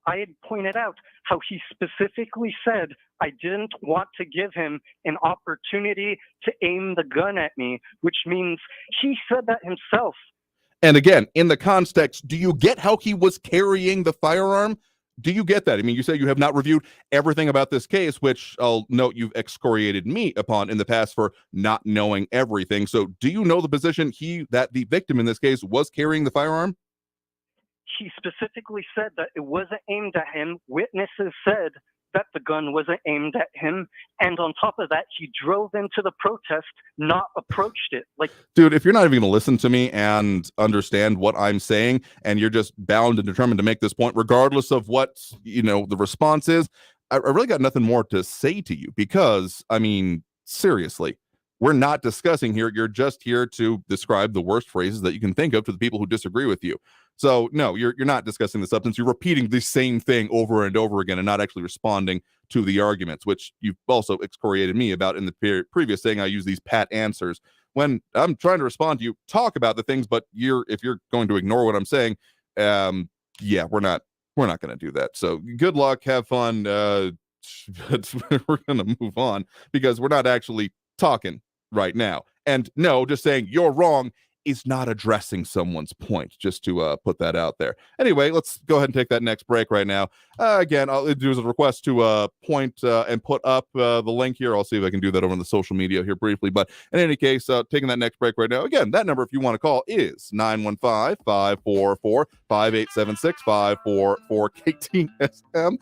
I had pointed out how he specifically said, I didn't want to give him an opportunity to aim the gun at me, which means he said that himself. And again, in the context, do you get how he was carrying the firearm? Do you get that? You say you have not reviewed everything about this case, which I'll note you've excoriated me upon in the past for not knowing everything. So do you know the position that the victim in this case was carrying the firearm? He specifically said that it wasn't aimed at him. Witnesses said that the gun wasn't aimed at him. And on top of that, he drove into the protest, not approached it. Dude, if you're not even going to listen to me and understand what I'm saying, and you're just bound and determined to make this point, regardless of what, the response is, I really got nothing more to say to you, because, seriously, we're not discussing here. You're just here to describe the worst phrases that you can think of to the people who disagree with you. So no, you're not discussing the substance. You're repeating the same thing over and over again and not actually responding to the arguments, which you've also excoriated me about in the previous saying I use these pat answers. When I'm trying to respond to you, talk about the things, but if you're going to ignore what I'm saying, yeah, we're not going to do that. So good luck, have fun. But we're going to move on, because we're not actually talking right now. And no, just saying you're wrong is not addressing someone's point, just to put that out there. Anyway, let's go ahead and take that next break right now. Again, I'll do a request to point and put up the link here. I'll see if I can do that over on the social media here briefly. But in any case, taking that next break right now. Again, that number, if you want to call, is 915-544-5876, 544-KTSM.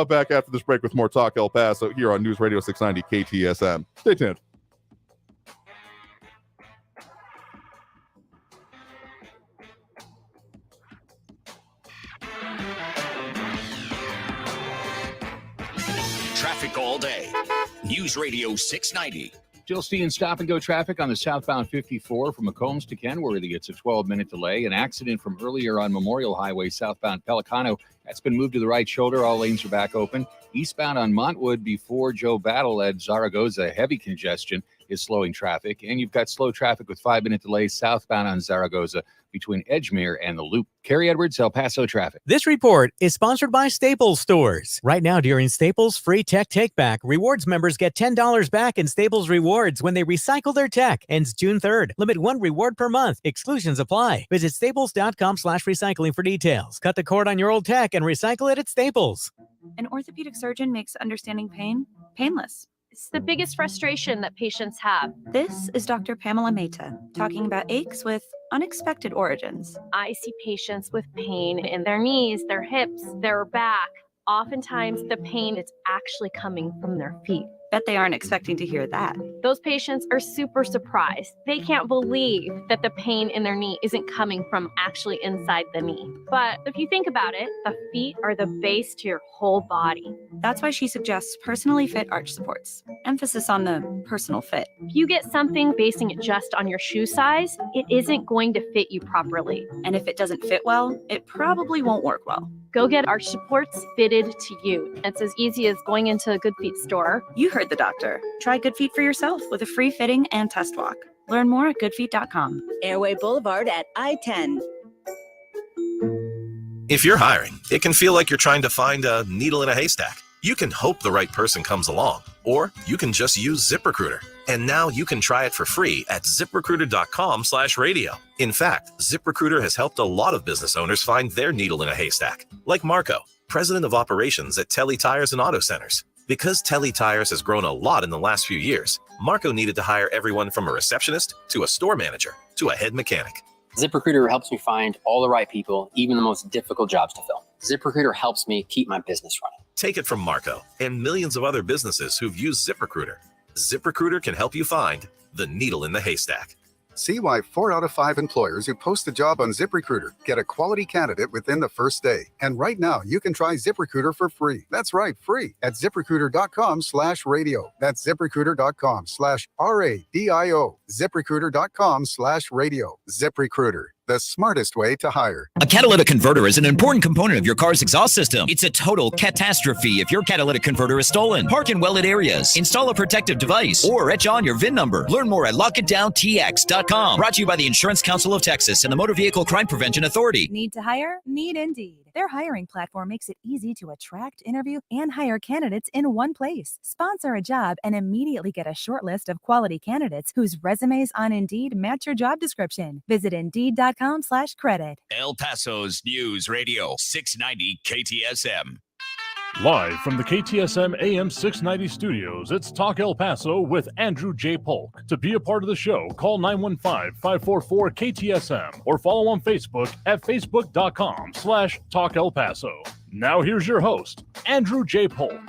Back after this break with more Talk El Paso here on News Radio 690 KTSM. Stay tuned. Traffic all day. News Radio 690 Still seeing stop-and-go traffic on the southbound 54 from McCombs to Kenworthy. It's a 12-minute delay. An accident from earlier on Memorial Highway southbound Pelicano. That's been moved to the right shoulder. All lanes are back open. Eastbound on Montwood before Joe Battle at Zaragoza. Heavy congestion is slowing traffic. And you've got slow traffic with 5-minute delays southbound on Zaragoza between Edgemere and the Loop. Carrie Edwards, El Paso traffic. This report is sponsored by Staples Stores. Right now during Staples Free Tech Take Back, rewards members get $10 back in Staples Rewards when they recycle their tech. Ends June 3rd. Limit 1 reward per month. Exclusions apply. Visit staples.com/recycling for details. Cut the cord on your old tech and recycle it at Staples. An orthopedic surgeon makes understanding pain painless. It's the biggest frustration that patients have. This is Dr. Pamela Mehta talking about aches with unexpected origins. I see patients with pain in their knees, their hips, their back. Oftentimes, the pain is actually coming from their feet. Bet they aren't expecting to hear that. Those patients are super surprised. They can't believe that the pain in their knee isn't coming from actually inside the knee. But if you think about it, the feet are the base to your whole body. That's why she suggests personally fit arch supports. Emphasis on the personal fit. If you get something basing it just on your shoe size, it isn't going to fit you properly. And if it doesn't fit well, it probably won't work well. Go get arch supports fitted to you. It's as easy as going into a Good Feet store. You heard the doctor. Try Good Feet for yourself with a free fitting and test walk. Learn more at goodfeet.com. Airway Boulevard at I-10. If you're hiring, it can feel like you're trying to find a needle in a haystack. You can hope the right person comes along, or you can just use ZipRecruiter. And now you can try it for free at ZipRecruiter.com/radio. In fact, ZipRecruiter has helped a lot of business owners find their needle in a haystack, like Marco, president of operations at Telly Tires and Auto Centers. Because Telly Tires has grown a lot in the last few years, Marco needed to hire everyone from a receptionist to a store manager to a head mechanic. ZipRecruiter helps me find all the right people, even the most difficult jobs to fill. ZipRecruiter helps me keep my business running. Take it from Marco and millions of other businesses who've used ZipRecruiter. ZipRecruiter can help you find the needle in the haystack. See why 4 out of 5 employers who post a job on ZipRecruiter get a quality candidate within the first day. And right now, you can try ZipRecruiter for free. That's right, free at ZipRecruiter.com/radio. That's ZipRecruiter.com/RADIO. ZipRecruiter.com/radio. ZipRecruiter, the smartest way to hire. A catalytic converter is an important component of your car's exhaust system. It's a total catastrophe if your catalytic converter is stolen. Park in well-lit areas. Install a protective device or etch on your VIN number. Learn more at LockItDownTX.com. Brought to you by the Insurance Council of Texas and the Motor Vehicle Crime Prevention Authority. Need to hire? Need Indeed. Their hiring platform makes it easy to attract, interview, and hire candidates in one place. Sponsor a job and immediately get a short list of quality candidates whose resumes on Indeed match your job description. Visit Indeed.com/credit. El Paso's News Radio 690 KTSM. Live from the KTSM AM 690 studios, it's Talk El Paso with Andrew J. Polk. To be a part of the show, call 915-544-KTSM or follow on Facebook at facebook.com/Talk El Paso. Now here's your host, Andrew J. Polk.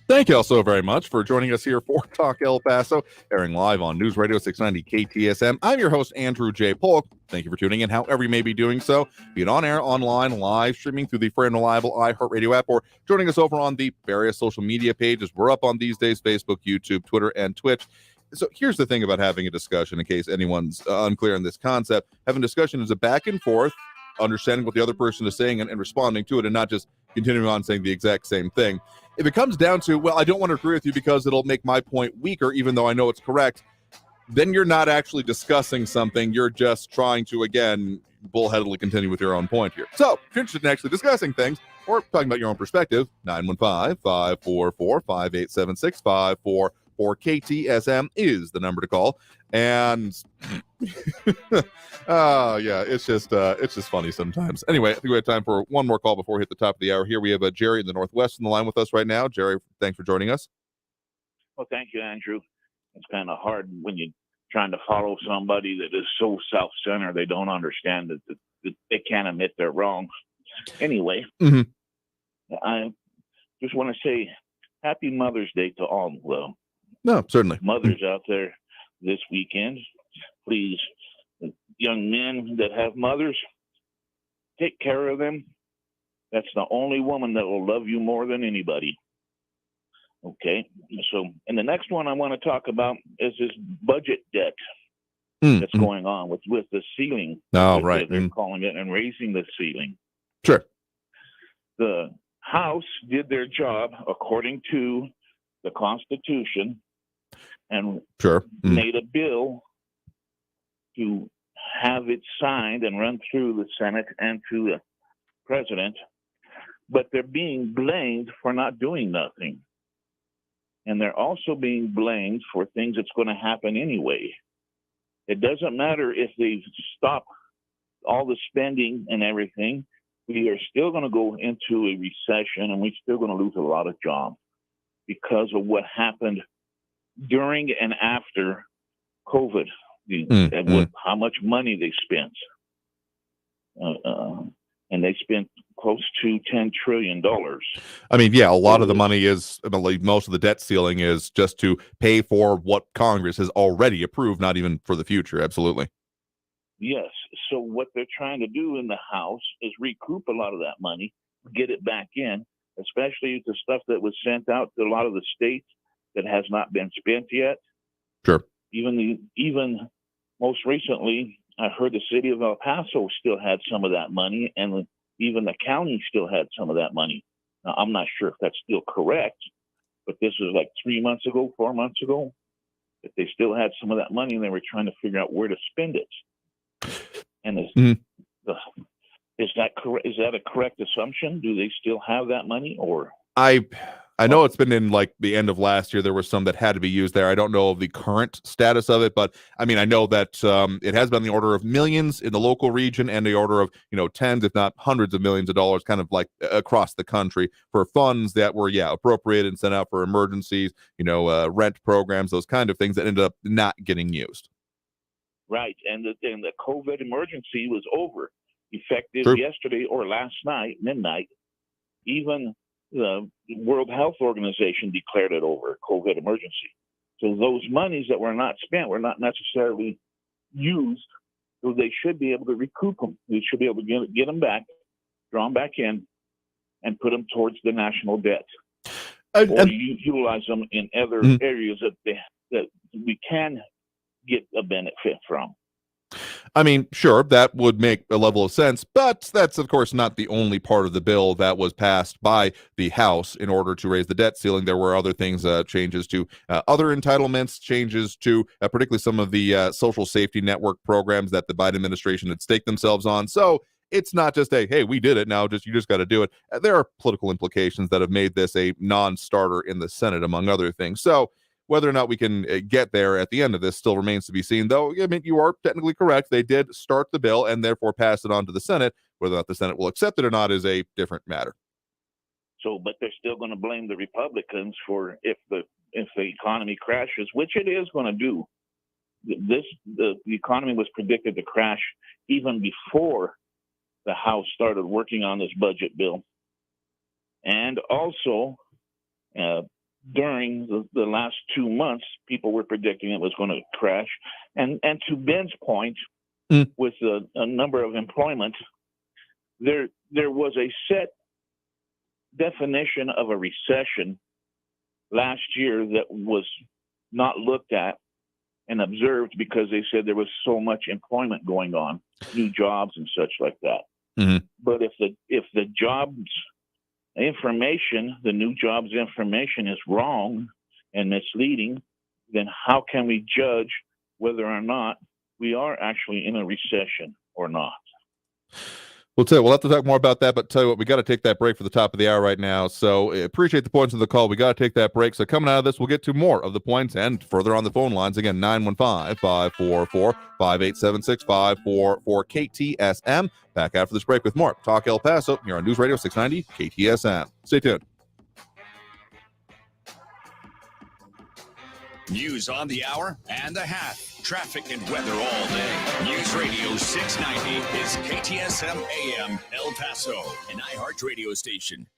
Thank you all so very much for joining us here for Talk El Paso, airing live on News Radio 690 KTSM. I'm your host, Andrew J. Polk. Thank you for tuning in, however you may be doing so, be it on air, online, live streaming through the free and reliable iHeartRadio app, or joining us over on the various social media pages. We're up on these days: Facebook, YouTube, Twitter, and Twitch. So here's the thing about having a discussion, in case anyone's unclear on this concept. Having discussion is a back and forth, understanding what the other person is saying and responding to it, and not just continuing on saying the exact same thing. If it comes down to, well, I don't want to agree with you because it'll make my point weaker, even though I know it's correct, then you're not actually discussing something. You're just trying to, again, bullheadedly continue with your own point here. So if you're interested in actually discussing things or talking about your own perspective, 915-544-5876, 544-KTSM is the number to call. And it's just funny sometimes. Anyway, I think we have time for one more call before we hit the top of the hour. Here we have Jerry in the Northwest on the line with us right now. Jerry, thanks for joining us. Well, thank you, Andrew. It's kind of hard when you're trying to follow somebody that is so self-centered they don't understand that they can't admit they're wrong. Anyway, I just want to say Happy Mother's Day to all, though. No, certainly. Mothers out there this weekend, please, young men that have mothers, take care of them. That's the only woman that will love you more than anybody. Okay, so, and the next one I want to talk about is this budget debt that's going on with the ceiling. Oh, right. They're calling it, and raising the ceiling. Sure. The House did their job according to the Constitution and made a bill to have it signed and run through the Senate and to the president, but they're being blamed for not doing nothing. And they're also being blamed for things that's going to happen anyway. It doesn't matter if they stop all the spending and everything. We are still going to go into a recession, and we're still going to lose a lot of jobs because of what happened during and after COVID, and how much money they spent. And they spent close to $10 trillion. I mean, yeah, a lot of the money is, I believe most of the debt ceiling is just to pay for what Congress has already approved, not even for the future. Absolutely. Yes. So what they're trying to do in the House is recoup a lot of that money, get it back in, especially the stuff that was sent out to a lot of the states that has not been spent yet. Sure. Even most recently, I heard the city of El Paso still had some of that money, and even the county still had some of that money. Now, I'm not sure if that's still correct, but this was like 4 months ago, that they still had some of that money, and they were trying to figure out where to spend it. And is that correct? Is that a correct assumption? Do they still have that money, or? I know it's been in like the end of last year. There was some that had to be used there. I don't know of the current status of it, but I mean, I know that it has been the order of millions in the local region and the order of, tens, if not hundreds of millions of dollars, kind of like across the country for funds that were, appropriated and sent out for emergencies, rent programs, those kind of things that ended up not getting used. Right. And the COVID emergency was over, effective yesterday or last night, midnight. Even the World Health Organization declared it over, COVID emergency. So those monies that were not spent were not necessarily used, so they should be able to recoup them. We should be able to get them back, draw them back in, and put them towards the national debt. Or utilize them in other areas that we can get a benefit from. I mean, sure, that would make a level of sense, but that's, of course, not the only part of the bill that was passed by the House in order to raise the debt ceiling. There were other things, changes to other entitlements, changes to particularly some of the social safety network programs that the Biden administration had staked themselves on. So it's not just hey, we did it, now you just got to do it. There are political implications that have made this a non-starter in the Senate, among other things. So whether or not we can get there at the end of this still remains to be seen, though. I mean, you are technically correct. They did start the bill and therefore pass it on to the Senate. Whether or not the Senate will accept it or not is a different matter. So, but they're still going to blame the Republicans for if the economy crashes, which it is going to do. The economy was predicted to crash even before the House started working on this budget bill. And also, during the last 2 months, people were predicting it was going to crash. And to Ben's point, with a number of employment, there was a set definition of a recession last year that was not looked at and observed because they said there was so much employment going on, new jobs and such like that. But if the jobs information, the new jobs information is wrong and misleading, then how can we judge whether or not we are actually in a recession or not? We'll have to talk more about that, but tell you what, we got to take that break for the top of the hour right now. So appreciate the points of the call. We got to take that break. So coming out of this, we'll get to more of the points and further on the phone lines. Again, 915-544-5876-544-KTSM. Back after this break with more Talk El Paso here on News Radio 690 KTSM. Stay tuned. News on the hour and a half. Traffic and weather all day. News Radio 690 is KTSM AM El Paso, an iHeart radio station.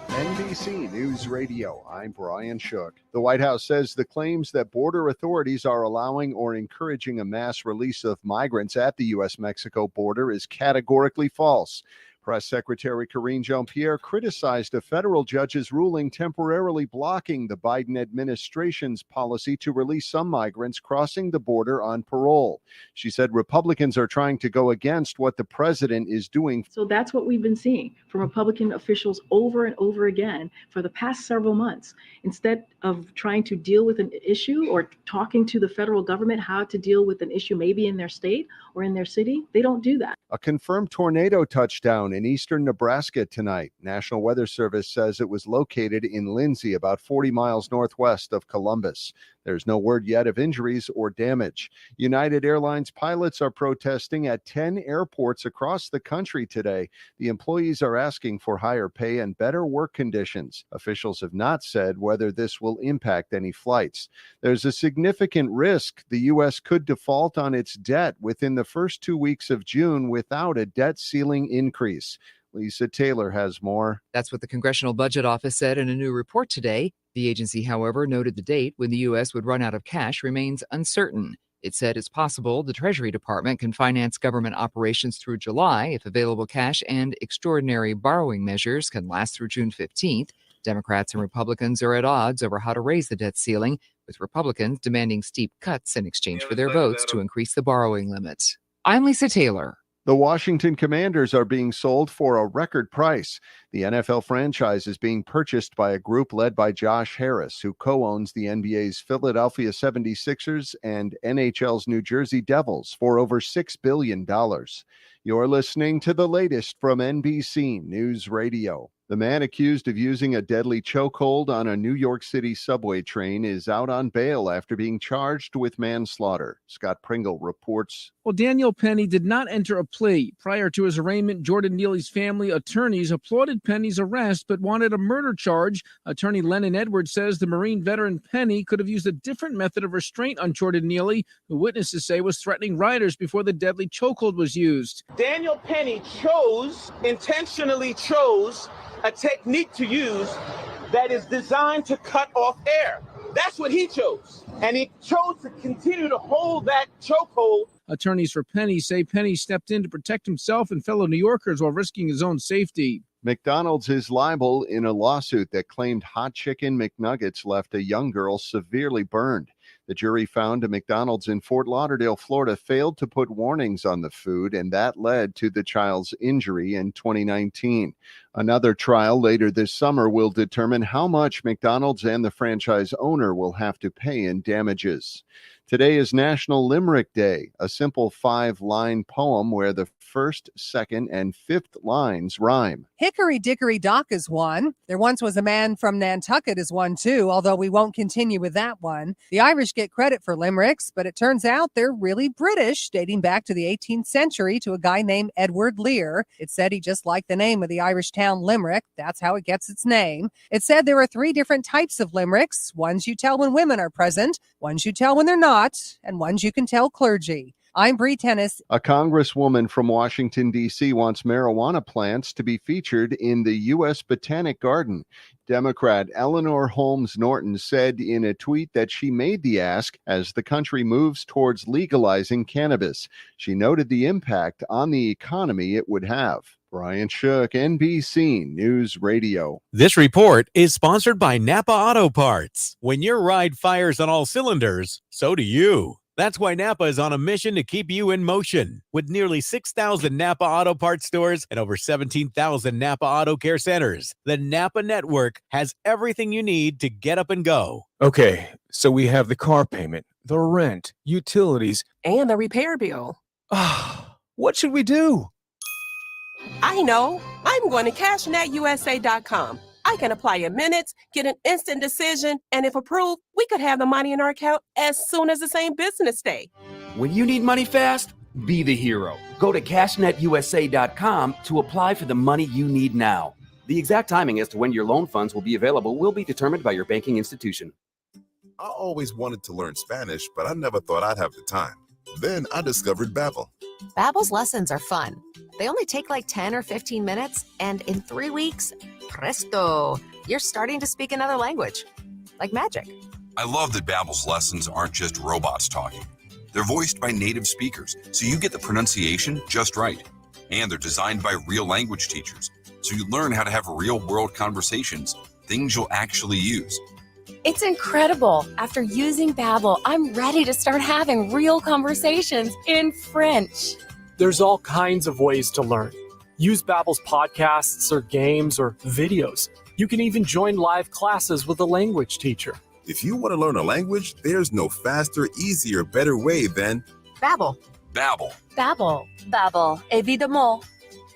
NBC News Radio, I'm Brian Shook. The White House says the claims that border authorities are allowing or encouraging a mass release of migrants at the U.S.-Mexico border is categorically false. Press Secretary Karine Jean-Pierre criticized a federal judge's ruling temporarily blocking the Biden administration's policy to release some migrants crossing the border on parole. She said Republicans are trying to go against what the president is doing. So that's what we've been seeing from Republican officials over and over again for the past several months. Instead of trying to deal with an issue or talking to the federal government how to deal with an issue maybe in their state or in their city, they don't do that. A confirmed tornado touchdown in eastern Nebraska tonight. National Weather Service says it was located in Lindsay, about 40 miles northwest of Columbus. There's no word yet of injuries or damage. United Airlines pilots are protesting at 10 airports across the country today. The employees are asking for higher pay and better work conditions. Officials have not said whether this will impact any flights. There's a significant risk the U.S. could default on its debt within the first 2 weeks of June without a debt ceiling increase. Lisa Taylor has more. That's what the Congressional Budget Office said in a new report today. The agency, however, noted the date when the U.S. would run out of cash remains uncertain. It said it's possible the Treasury Department can finance government operations through July if available cash and extraordinary borrowing measures can last through June 15th. Democrats and Republicans are at odds over how to raise the debt ceiling, with Republicans demanding steep cuts in exchange for their votes to increase the borrowing limit. I'm Lisa Taylor. The Washington Commanders are being sold for a record price. The NFL franchise is being purchased by a group led by Josh Harris, who co-owns the NBA's Philadelphia 76ers and NHL's New Jersey Devils, for over $6 billion. You're listening to the latest from NBC News Radio. The man accused of using a deadly chokehold on a New York City subway train is out on bail after being charged with manslaughter. Scott Pringle reports. Well, Daniel Penny did not enter a plea. Prior to his arraignment, Jordan Neely's family attorneys applauded Penny's arrest but wanted a murder charge. Attorney Lennon Edwards says the Marine veteran Penny could have used a different method of restraint on Jordan Neely, who witnesses say was threatening riders before the deadly chokehold was used. Daniel Penny intentionally chose a technique to use that is designed to cut off air. That's what he chose. And he chose to continue to hold that chokehold. Attorneys for Penny say Penny stepped in to protect himself and fellow New Yorkers while risking his own safety. McDonald's is liable in a lawsuit that claimed hot chicken McNuggets left a young girl severely burned. The jury found a McDonald's in Fort Lauderdale, Florida, failed to put warnings on the food, and that led to the child's injury in 2019. Another trial later this summer will determine how much McDonald's and the franchise owner will have to pay in damages. Today is National Limerick Day, a simple 5-line poem where the first, second, and fifth lines rhyme. Hickory Dickory Dock is one. There once was a man from Nantucket is one too, although we won't continue with that one. The Irish get credit for limericks, but it turns out they're really British, dating back to the 18th century to a guy named Edward Lear. It said he just liked the name of the Irish town Limerick. That's how it gets its name. It said there are 3 different types of limericks. Ones you tell when women are present, ones you tell when they're not, and ones you can tell clergy. I'm Bree Tennis. A congresswoman from Washington, D.C. wants marijuana plants to be featured in the U.S. Botanic Garden. Democrat Eleanor Holmes Norton said in a tweet that she made the ask as the country moves towards legalizing cannabis. She noted the impact on the economy it would have. Brian Shook, NBC News Radio. This report is sponsored by Napa Auto Parts. When your ride fires on all cylinders, so do you. That's why Napa is on a mission to keep you in motion. With nearly 6,000 Napa Auto Parts stores and over 17,000 Napa Auto Care centers, the Napa network has everything you need to get up and go. Okay, so we have the car payment, the rent, utilities, and the repair bill. What should we do? I know. I'm going to CashNetUSA.com. I can apply in minutes, get an instant decision, and if approved, we could have the money in our account as soon as the same business day. When you need money fast, be the hero. Go to CashNetUSA.com to apply for the money you need now. The exact timing as to when your loan funds will be available will be determined by your banking institution. I always wanted to learn Spanish, but I never thought I'd have the time. Then I discovered Babbel. Babbel's lessons are fun. They only take like 10 or 15 minutes, and in 3 weeks, presto, you're starting to speak another language. Like magic. I love that Babbel's lessons aren't just robots talking. They're voiced by native speakers, so you get the pronunciation just right. And they're designed by real language teachers, so you learn how to have real-world conversations, things you'll actually use. It's incredible. After using Babbel, I'm ready to start having real conversations in French. There's all kinds of ways to learn. Use Babbel's podcasts or games or videos. You can even join live classes with a language teacher. If you want to learn a language, there's no faster, easier, better way than Babbel. Babbel. Babbel. Babbel, évidemment.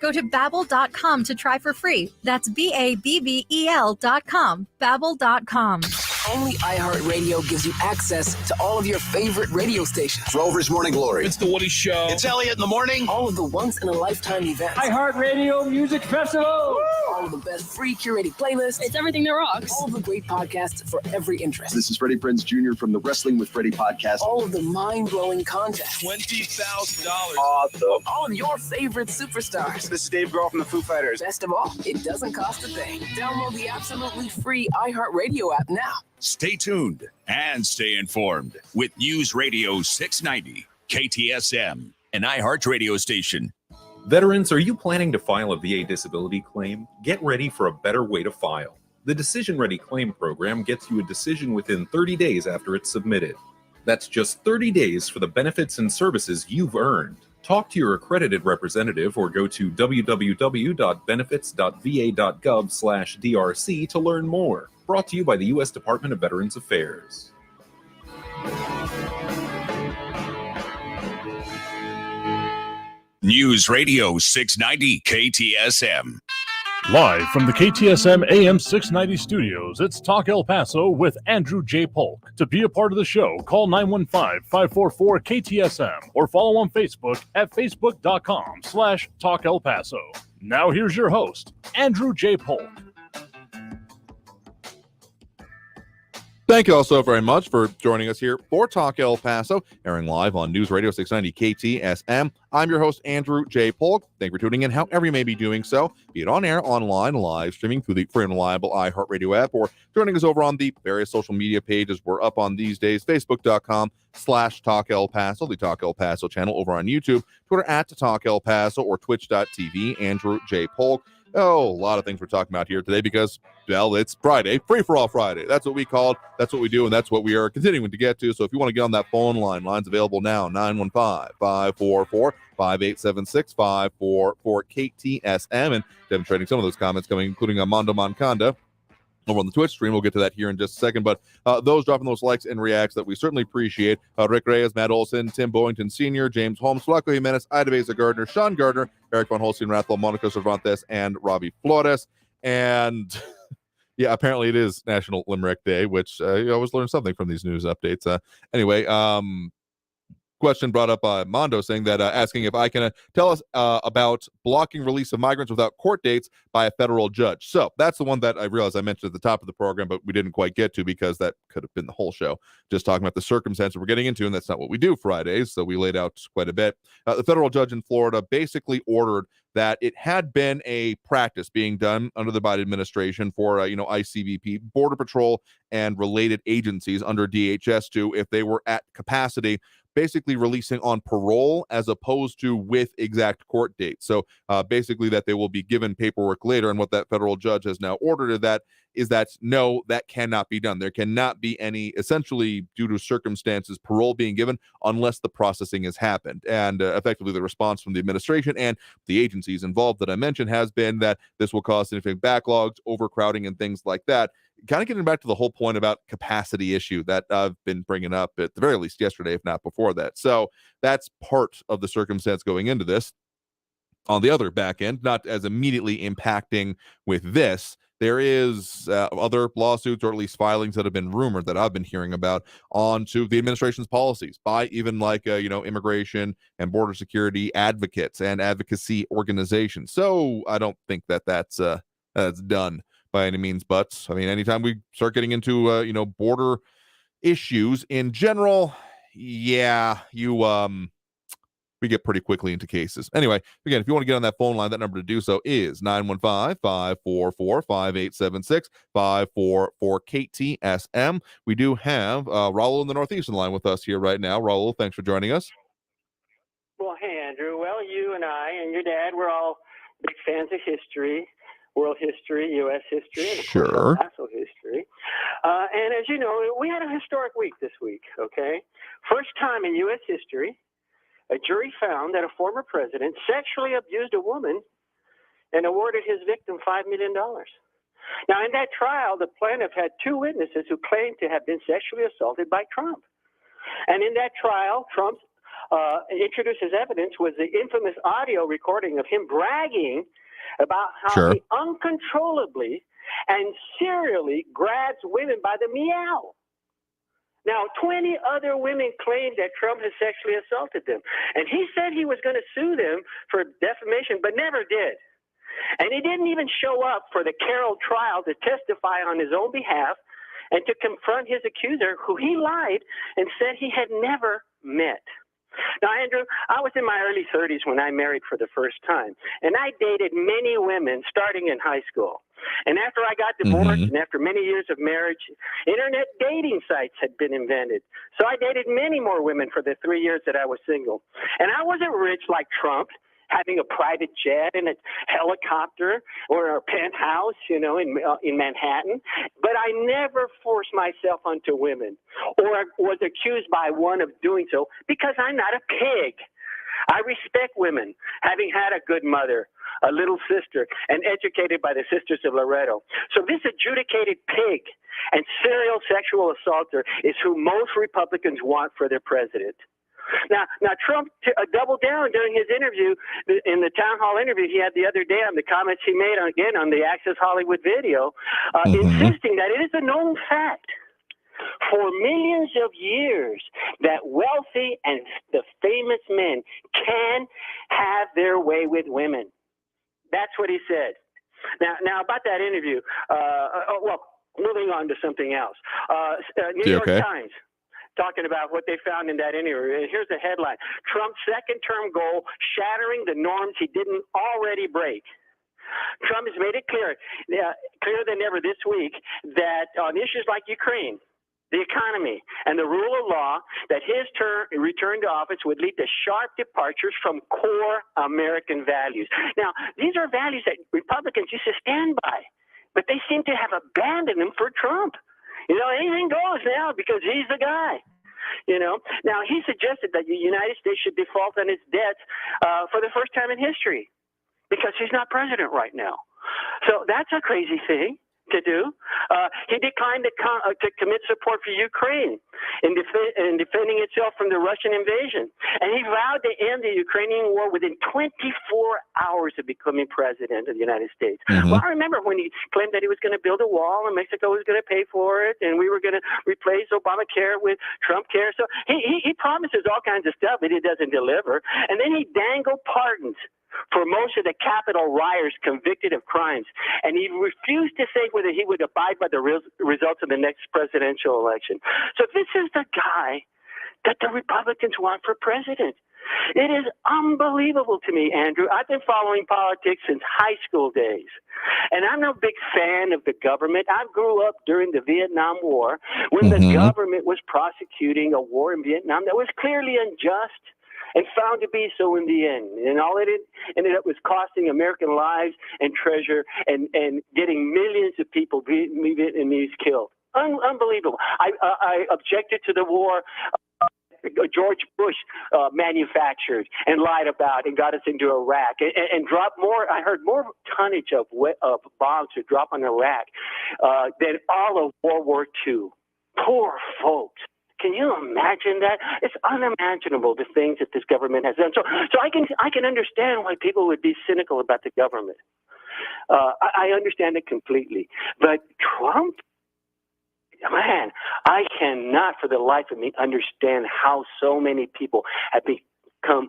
Go to babbel.com to try for free. That's BABBEL.com. Babbel.com. Only iHeartRadio gives you access to all of your favorite radio stations. Rover's Morning Glory. It's The Woody Show. It's Elliot in the morning. All of the once-in-a-lifetime events. iHeartRadio Music Festival. All of the best free curated playlists. It's everything that rocks. All of the great podcasts for every interest. This is Freddie Prinze Jr. from the Wrestling with Freddie podcast. All of the mind-blowing content. $20,000. Awesome. All of your favorite superstars. This is Dave Grohl from the Foo Fighters. Best of all, it doesn't cost a thing. Download the absolutely free iHeartRadio app now. Stay tuned and stay informed with News Radio 690, KTSM, an iHeart radio station. Veterans, are you planning to file a VA disability claim? Get ready for a better way to file. The Decision Ready Claim Program gets you a decision within 30 days after it's submitted. That's just 30 days for the benefits and services you've earned. Talk to your accredited representative or go to www.benefits.va.gov/DRC to learn more. Brought to you by the U.S. Department of Veterans Affairs. News Radio 690 KTSM. Live from the KTSM AM 690 studios, it's Talk El Paso with Andrew J. Polk. To be a part of the show, call 915-544-KTSM or follow on Facebook at facebook.com/Talk El Paso. Now here's your host, Andrew J. Polk. Thank you all so very much for joining us here for Talk El Paso, airing live on News Radio 690 KTSM. I'm your host, Andrew J. Polk. Thank you for tuning in, however you may be doing so, be it on air, online, live streaming through the free and reliable iHeartRadio app, or joining us over on the various social media pages we're up on these days, facebook.com/Talk El Paso, the Talk El Paso channel over on YouTube, Twitter @Talk El Paso, or twitch.tv, Andrew J. Polk. Oh, a lot of things we're talking about here today because, well, it's Friday, Free-for-All Friday. That's what we called, that's what we do, and that's what we are continuing to get to. So if you want to get on that phone line, line's available now, 915-544-5876, 544-KTSM, and demonstrating some of those comments coming, including Armando Moncada over on the Twitch stream. We'll get to that here in just a second, but those dropping those likes and reacts that we certainly appreciate. Rick Reyes, Matt Olson, Tim Boynton Sr., James Holmes, Flaco Jimenez, Ida Beza Gardner, Sean Gardner, Eric Von Holstein Rathwell, Monica Cervantes, and Robbie Flores. And yeah, apparently it is National Limerick Day, which you always learn something from these news updates. Anyway, question brought up by Mondo saying that asking if I can tell us about blocking release of migrants without court dates by a federal judge. So that's the one that I realized I mentioned at the top of the program, but we didn't quite get to because that could have been the whole show, just talking about the circumstances we're getting into, and that's not what we do Fridays, so we laid out quite a bit. The federal judge in Florida basically ordered that it had been a practice being done under the Biden administration for, ICBP, Border Patrol, and related agencies under DHS to, if they were at capacity, basically releasing on parole as opposed to with exact court dates. So basically that they will be given paperwork later. And what that federal judge has now ordered is that no, that cannot be done. There cannot be any, essentially due to circumstances, parole being given unless the processing has happened. And effectively the response from the administration and the agencies involved that I mentioned has been that this will cause significant backlogs, overcrowding, and things like that. Kind of getting back to the whole point about capacity issue that I've been bringing up at the very least yesterday, if not before that. So that's part of the circumstance going into this. On the other back end, not as immediately impacting with this, there is other lawsuits, or at least filings that have been rumored that I've been hearing about onto the administration's policies by even immigration and border security advocates and advocacy organizations. So I don't think that that's done by any means, but I mean, anytime we start getting into border issues in general, yeah, we get pretty quickly into cases. Anyway, again, if you want to get on that phone line, that number to do so is 915-544-5876, 544-KTSM. We do have Raul in the Northeastern line with us here right now. Raul, thanks for joining us. Well, hey, Andrew. Well, you and I and your dad, we're all big fans of history, world history, U.S. history, and of course, El Paso history. And as you know, we had a historic week this week, okay? First time in U.S. history, a jury found that a former president sexually abused a woman and awarded his victim $5 million. Now, in that trial, the plaintiff had two witnesses who claimed to have been sexually assaulted by Trump. And in that trial, Trump introduced as evidence was the infamous audio recording of him bragging about how he uncontrollably and serially grabs women by the meow. Now, 20 other women claimed that Trump had sexually assaulted them. And he said he was going to sue them for defamation, but never did. And he didn't even show up for the Carroll trial to testify on his own behalf and to confront his accuser, who he lied and said he had never met. Now, Andrew, I was in my early 30s when I married for the first time, and I dated many women starting in high school. And after I got divorced and after many years of marriage, internet dating sites had been invented. So I dated many more women for the 3 years that I was single. And I wasn't rich like Trump, having a private jet and a helicopter or a penthouse, in Manhattan. But I never forced myself onto women or was accused by one of doing so because I'm not a pig. I respect women, having had a good mother, a little sister, and educated by the Sisters of Loretto. So this adjudicated pig and serial sexual assaulter is who most Republicans want for their president. Now Trump doubled down during his interview, in the town hall interview he had the other day, on the comments he made on the Access Hollywood video, insisting that it is a known fact for millions of years that wealthy and the famous men can have their way with women. That's what he said. Now about that interview, moving on to something else. New York Times, talking about what they found in that interview. Here's a headline: Trump's second-term goal, shattering the norms he didn't already break. Trump has made it clearer than ever this week that on issues like Ukraine, the economy, and the rule of law, that his return to office would lead to sharp departures from core American values. Now, these are values that Republicans used to stand by, but they seem to have abandoned them for Trump. Anything goes now because he's the guy. Now he suggested that the United States should default on its debts for the first time in history because he's not president right now. So that's a crazy thing to do. He declined to commit support for Ukraine in defending itself from the Russian invasion. And he vowed to end the Ukrainian war within 24 hours of becoming president of the United States. Well, I remember when he claimed that he was going to build a wall and Mexico was going to pay for it and we were going to replace Obamacare with Trump care. So he promises all kinds of stuff, but he doesn't deliver. And then he dangled pardons for most of the Capitol rioters convicted of crimes. And he refused to say whether he would abide by the results of the next presidential election. So this is the guy that the Republicans want for president. It is unbelievable to me, Andrew. I've been following politics since high school days. And I'm no big fan of the government. I grew up during the Vietnam War when the government was prosecuting a war in Vietnam that was clearly unjust and found to be so in the end. And all it ended up was costing American lives and treasure and getting millions of people, Vietnamese, killed. Unbelievable. I objected to the war George Bush manufactured and lied about and got us into Iraq and dropped more. I heard more tonnage of bombs to drop on Iraq than all of World War II. Poor folks. Can you imagine that? It's unimaginable, the things that this government has done. So I can understand why people would be cynical about the government. I understand it completely. But Trump, man, I cannot for the life of me understand how so many people have become,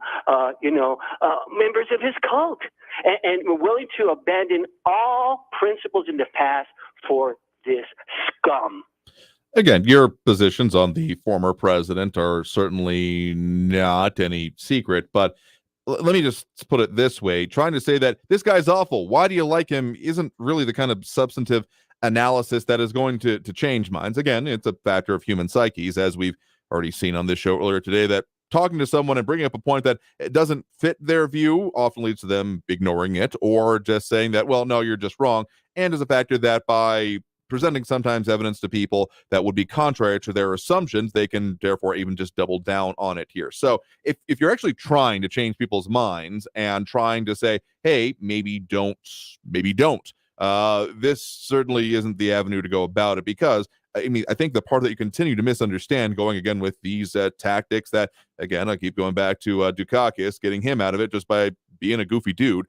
members of his cult and were willing to abandon all principles in the past for this scum. Again, your positions on the former president are certainly not any secret, but let me just put it this way. Trying to say that this guy's awful, why do you like him, isn't really the kind of substantive analysis that is going to change minds. Again, it's a factor of human psyches, as we've already seen on this show earlier today, that talking to someone and bringing up a point that it doesn't fit their view often leads to them ignoring it or just saying that, well, no, you're just wrong. And as a factor that by presenting sometimes evidence to people that would be contrary to their assumptions, they can therefore even just double down on it here. So if you're actually trying to change people's minds and trying to say, hey, maybe don't, this certainly isn't the avenue to go about it, because I mean, I think the part that you continue to misunderstand going again with these tactics that, again, I keep going back to Dukakis, getting him out of it just by being a goofy dude,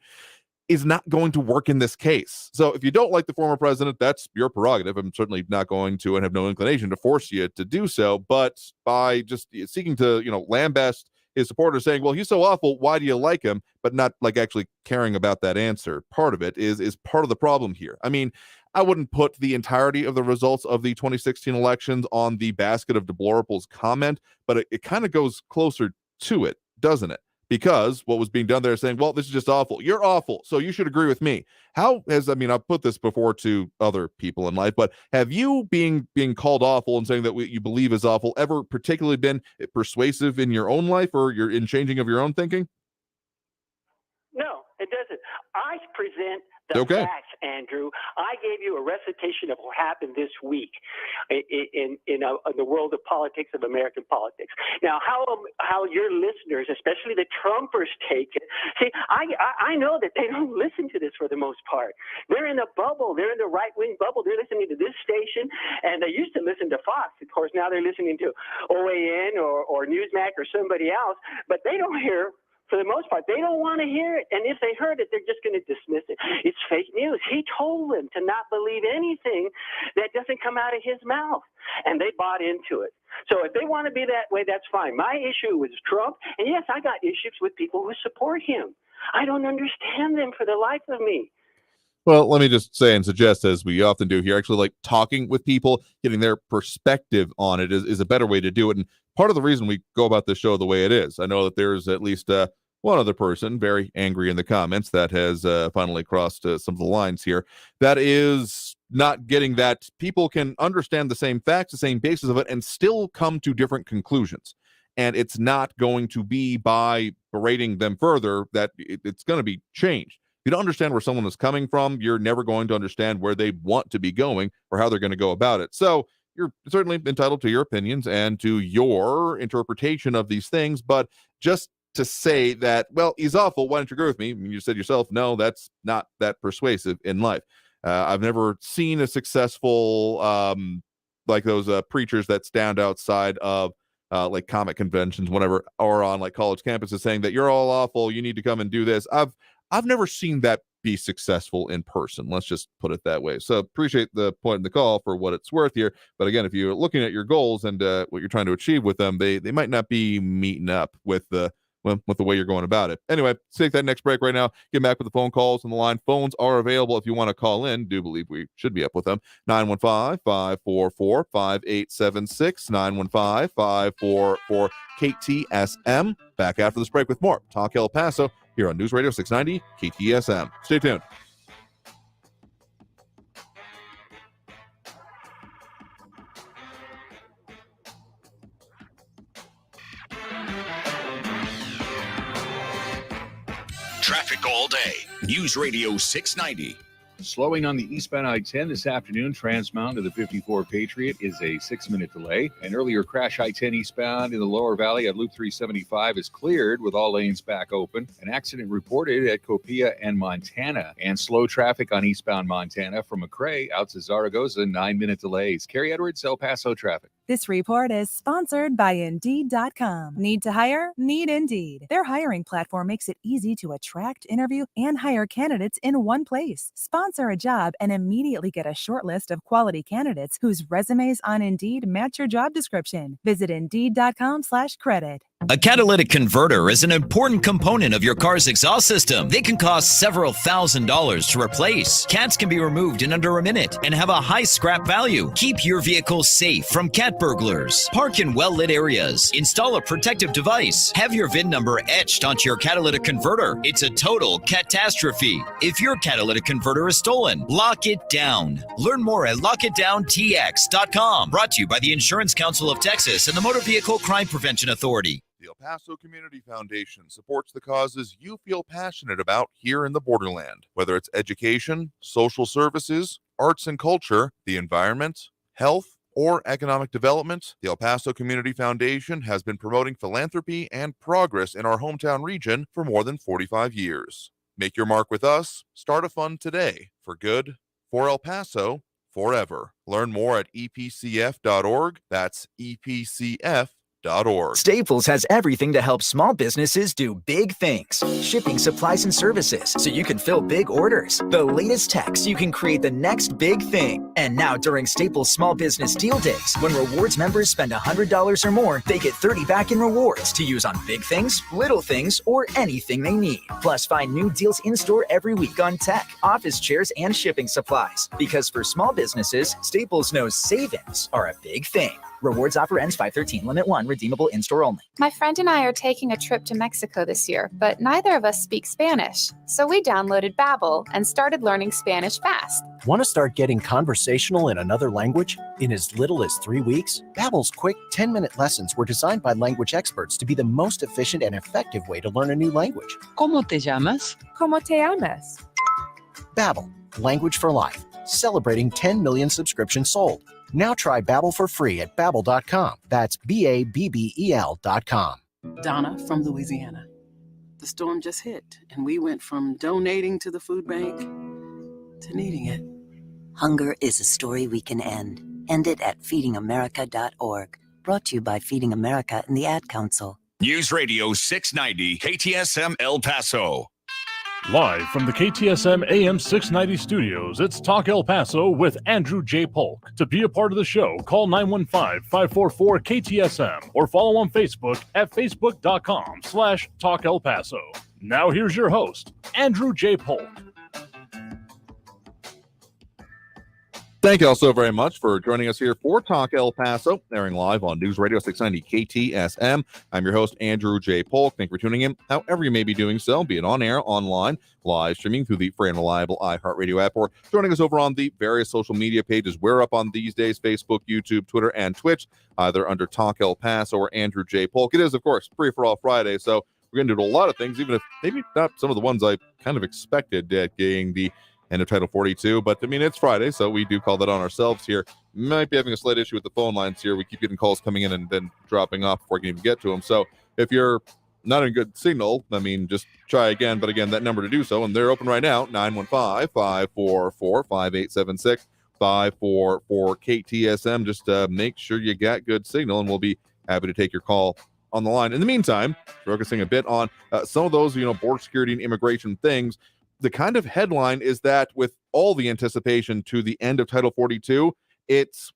is not going to work in this case. So if you don't like the former president, that's your prerogative. I'm certainly not going to and have no inclination to force you to do so. But by just seeking to, lambaste his supporters saying, well, he's so awful, why do you like him? But not like actually caring about that answer. Part of it is part of the problem here. I mean, I wouldn't put the entirety of the results of the 2016 elections on the basket of deplorables comment, but it kind of goes closer to it, doesn't it? Because what was being done there is saying, well, this is just awful. You're awful, so you should agree with me. I've put this before to other people in life, but have you being called awful and saying that what you believe is awful ever particularly been persuasive in your own life or in changing of your own thinking? No, it doesn't. I present the facts, Andrew. I gave you a recitation of what happened this week in the world of politics, of American politics. Now, how your listeners, especially the Trumpers, take it. See, I know that they don't listen to this for the most part. They're in a bubble. They're in the right-wing bubble. They're listening to this station, and they used to listen to Fox. Of course, now they're listening to OAN or Newsmax or somebody else, but they don't hear. For the most part, they don't want to hear it. And if they heard it, they're just going to dismiss it. It's fake news. He told them to not believe anything that doesn't come out of his mouth. And they bought into it. So if they want to be that way, that's fine. My issue was Trump. And yes, I got issues with people who support him. I don't understand them for the life of me. Well, let me just say and suggest, as we often do here, actually like talking with people, getting their perspective on it is a better way to do it. And part of the reason we go about this show the way it is, I know that there's at least one other person very angry in the comments that has finally crossed some of the lines here. That is not getting that people can understand the same facts, the same basis of it, and still come to different conclusions. And it's not going to be by berating them further that it's going to be changed. If you don't understand where someone is coming from, you're never going to understand where they want to be going or how they're going to go about it. So you're certainly entitled to your opinions and to your interpretation of these things, but just to say that, well, he's awful, why don't you agree with me? I mean, you said yourself, no, that's not that persuasive in life. I've never seen a successful, like those preachers that stand outside of like comic conventions, whatever, or on like college campuses saying that you're all awful, you need to come and do this. I've never seen that be successful in person. Let's just put it that way. So appreciate the point in the call for what it's worth here. But again, if you're looking at your goals and what you're trying to achieve with them, they might not be meeting up with the way you're going about it. Anyway, let's take that next break right now. Get back with the phone calls on the line. Phones are available if you want to call in. Do believe we should be up with them. 915-544-5876. 915-544-KTSM. Back after this break with more Talk El Paso here on News Radio 690 KTSM. Stay tuned. Traffic all day. News Radio 690. Slowing on the eastbound I-10 this afternoon. Trans Mountain to the 54 Patriot is a 6-minute delay. An earlier crash I-10 eastbound in the lower valley at Loop 375 is cleared with all lanes back open. An accident reported at Copia and Montana. And slow traffic on eastbound Montana from McRae out to Zaragoza, 9-minute delays. Carrie Edwards, El Paso traffic. This report is sponsored by Indeed.com. Need to hire? Need Indeed. Their hiring platform makes it easy to attract, interview, and hire candidates in one place. Sponsor a job and immediately get a short list of quality candidates whose resumes on Indeed match your job description. Visit Indeed.com/credit. A catalytic converter is an important component of your car's exhaust system. They can cost several $1,000s to replace. Cats can be removed in under a minute and have a high scrap value. Keep your vehicle safe from cat burglars. Park in well-lit areas. Install a protective device. Have your VIN number etched onto your catalytic converter. It's a total catastrophe. If your catalytic converter is stolen, lock it down. Learn more at LockItDownTX.com. Brought to you by the Insurance Council of Texas and the Motor Vehicle Crime Prevention Authority. The El Paso Community Foundation supports the causes you feel passionate about here in the borderland, whether it's education, social services, arts and culture, the environment, health, or economic development. The El Paso Community Foundation has been promoting philanthropy and progress in our hometown region for more than 45 years. Make your mark with us. Start a fund today for good, for El Paso, forever. Learn more at epcf.org. That's epcf.org. Staples has everything to help small businesses do big things. Shipping supplies and services so you can fill big orders. The latest tech so you can create the next big thing. And now during Staples Small Business Deal Days, when rewards members spend $100 or more, they get $30 back in rewards to use on big things, little things, or anything they need. Plus, find new deals in-store every week on tech, office chairs, and shipping supplies. Because for small businesses, Staples knows savings are a big thing. Rewards offer ends 5/13. Limit 1. Redeemable in-store only. My friend and I are taking a trip to Mexico this year, but neither of us speak Spanish. So we downloaded Babbel and started learning Spanish fast. Want to start getting conversational in another language in as little as 3 weeks? Babbel's quick 10-minute lessons were designed by language experts to be the most efficient and effective way to learn a new language. ¿Cómo te llamas? ¿Cómo te llamas? Babbel, language for life. Celebrating 10 million subscriptions sold. Now try Babbel for free at Babbel.com. That's BABBEL.com. Donna from Louisiana. The storm just hit, and we went from donating to the food bank to needing it. Hunger is a story we can end. End it at feedingamerica.org. Brought to you by Feeding America and the Ad Council. News Radio 690 KTSM El Paso. Live from the KTSM AM 690 studios, it's Talk El Paso with Andrew J. Polk. To be a part of the show, call 915-544-KTSM or follow on Facebook at facebook.com/Talk El Paso. Now here's your host, Andrew J. Polk. Thank you all so very much for joining us here for Talk El Paso, airing live on News Radio 690 KTSM. I'm your host, Andrew J. Polk. Thank you for tuning in, however you may be doing so, be it on air, online, live streaming through the free and reliable iHeartRadio app, or joining us over on the various social media pages. We're up on these days, Facebook, YouTube, Twitter, and Twitch, either under Talk El Paso or Andrew J. Polk. It is, of course, Free for All Friday, so we're going to do a lot of things, even if maybe not some of the ones I kind of expected at getting the end of Title 42, but I mean, it's Friday, so we do call that on ourselves here. Might be having a slight issue with the phone lines here. We keep getting calls coming in and then dropping off before we can even get to them. So if you're not in good signal, I mean, just try again. But again, that number to do so, and they're open right now, 915-544-5876, 544-KTSM. Just make sure you got good signal, and we'll be happy to take your call on the line. In the meantime, focusing a bit on some of those, border security and immigration things. The kind of headline is that with all the anticipation to the end of Title 42, it's,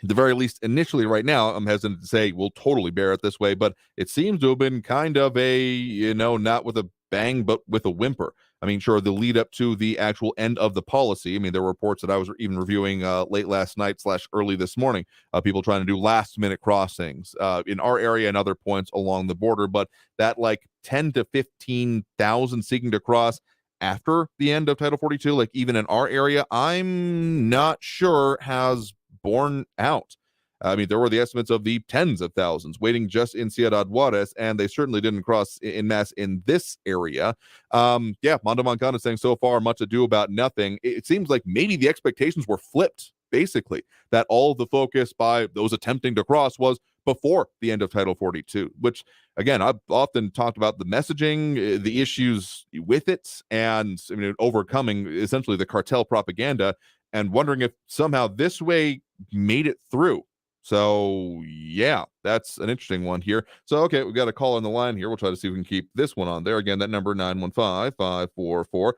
at the very least initially right now, I'm hesitant to say we'll totally bear it this way, but it seems to have been kind of a, not with a bang, but with a whimper. I mean, sure, the lead up to the actual end of the policy. I mean, there were reports that I was even reviewing late last night / early this morning, people trying to do last minute crossings in our area and other points along the border. But that 10 to 15,000 seeking to cross after the end of Title 42, even in our area, I'm not sure has borne out. I mean, there were the estimates of the tens of thousands waiting just in Ciudad Juarez, and they certainly didn't cross in mass in this area. Mondo Moncada saying so far much ado about nothing. It seems like maybe the expectations were flipped, basically, that all of the focus by those attempting to cross was before the end of Title 42, which, again, I've often talked about the messaging, the issues with it, and overcoming essentially the cartel propaganda, and wondering if somehow this way made it through. So, yeah, that's an interesting one here. So, okay, we've got a call on the line here. We'll try to see if we can keep this one on there. Again, that number, 915-544-5876,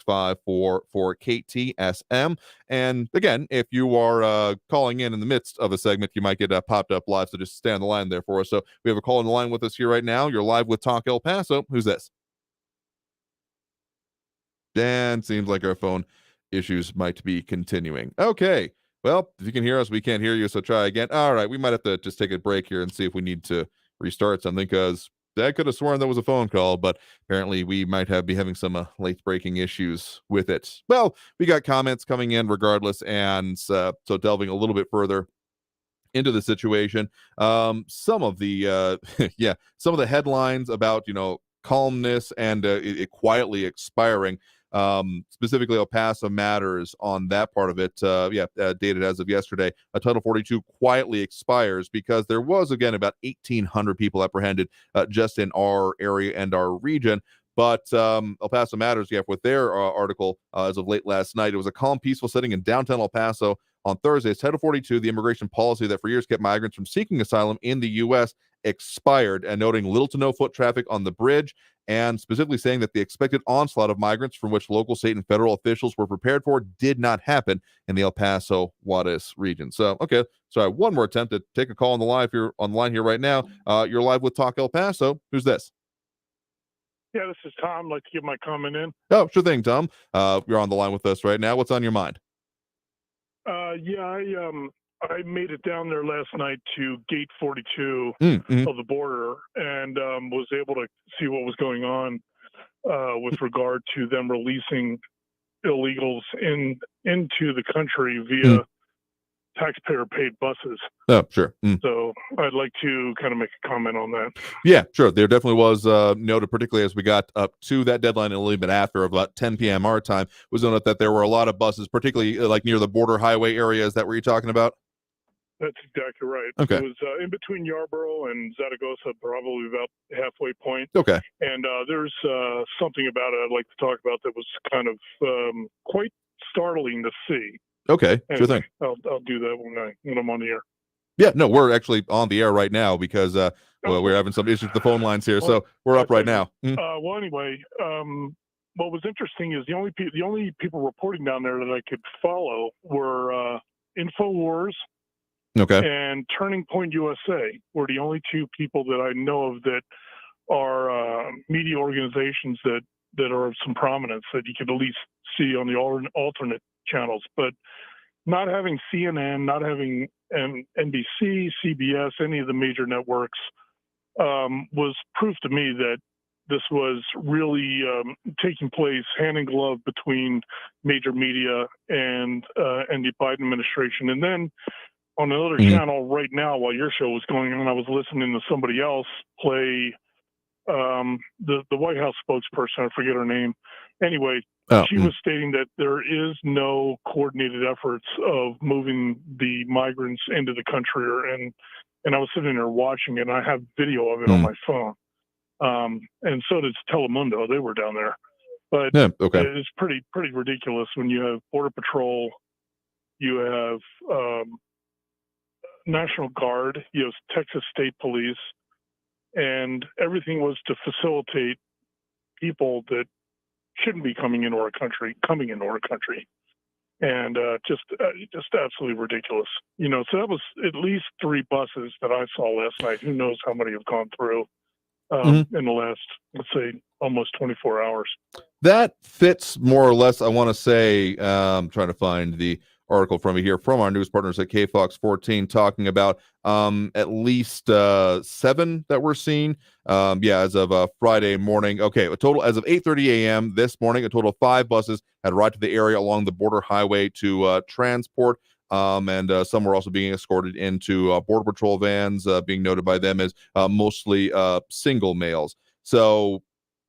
544-KTSM. And again, if you are calling in the midst of a segment, you might get popped up live, so just stay on the line there for us. So we have a call on the line with us here right now. You're live with Talk El Paso. Who's this? Dan, seems like our phone issues might be continuing. Okay. Well, if you can hear us, we can't hear you, so try again. All right, we might have to just take a break here and see if we need to restart something, because I could have sworn that was a phone call, but apparently we might be having some late breaking issues with it. Well, we got comments coming in regardless, and so delving a little bit further into the situation. Some of the some of the headlines about calmness and it quietly expiring. Specifically El Paso matters on that part of it. Dated as of yesterday, a Title 42 quietly expires because there was again about 1,800 people apprehended just in our area and our region. But El Paso Matters, with their article as of late last night, it was a calm, peaceful setting in downtown El Paso on Thursday. Title 42, the immigration policy that for years kept migrants from seeking asylum in the U.S., expired, and noting little to no foot traffic on the bridge, and specifically saying that the expected onslaught of migrants from which local, state, and federal officials were prepared for did not happen in the El Paso Juarez region. So, okay, so I have one more attempt to take a call on the line. If you're on the line here right now, you're live with Talk El Paso. Who's this? Yeah, this is Tom. I'd like to give my comment in. Oh, sure thing, Tom. You're on the line with us right now. What's on your mind? I made it down there last night to Gate 42 Mm-hmm. of the border and was able to see what was going on with regard to them releasing illegals into the country via taxpayer-paid buses. Oh, sure. So I'd like to kind of make a comment on that. Yeah, sure. There definitely was noted, particularly as we got up to that deadline a little bit after, about 10 p.m. our time, was noted that there were a lot of buses, particularly like near the border highway areas. That were you talking about? That's exactly right. Okay. It was in between Yarborough and Zaragoza, probably about halfway point. Okay. And there's something about it I'd like to talk about that was kind of quite startling to see. Okay, Anyway, sure thing. I'll do that when I'm on the air. Yeah, no, we're actually on the air right now because we're having some issues with the phone lines here, so we're up right now. Well, anyway, what was interesting is the only people reporting down there that I could follow were InfoWars and Turning Point USA were the only two people that I know of that are media organizations that are of some prominence that you could at least see on the alternate channels. But not having CNN, not having NBC, CBS, any of the major networks was proof to me that this was really taking place hand in glove between major media and the Biden administration. And then on another channel right now, while your show was going on, I was listening to somebody else play the White House spokesperson. I forget her name. Anyway, she was stating that there is no coordinated efforts of moving the migrants into the country, and I was sitting there watching it, and I have video of it on my phone. And so does Telemundo. They were down there. But it's pretty ridiculous when you have Border Patrol, you have National Guard, you have Texas State Police, and everything was to facilitate people that shouldn't be coming into our country, and just absolutely ridiculous. So that was at least 3 buses that I saw last night. Who knows how many have gone through in the last, let's say, almost 24 hours. That fits more or less, I want to say, I'm trying to find the article from you here from our news partners at KFOX 14 talking about at least 7 that we're seeing. As of Friday morning. Okay, a total as of 8:30 a.m. this morning, a total of 5 buses had arrived to the area along the border highway to transport. And some were also being escorted into Border Patrol vans, being noted by them as mostly single males. So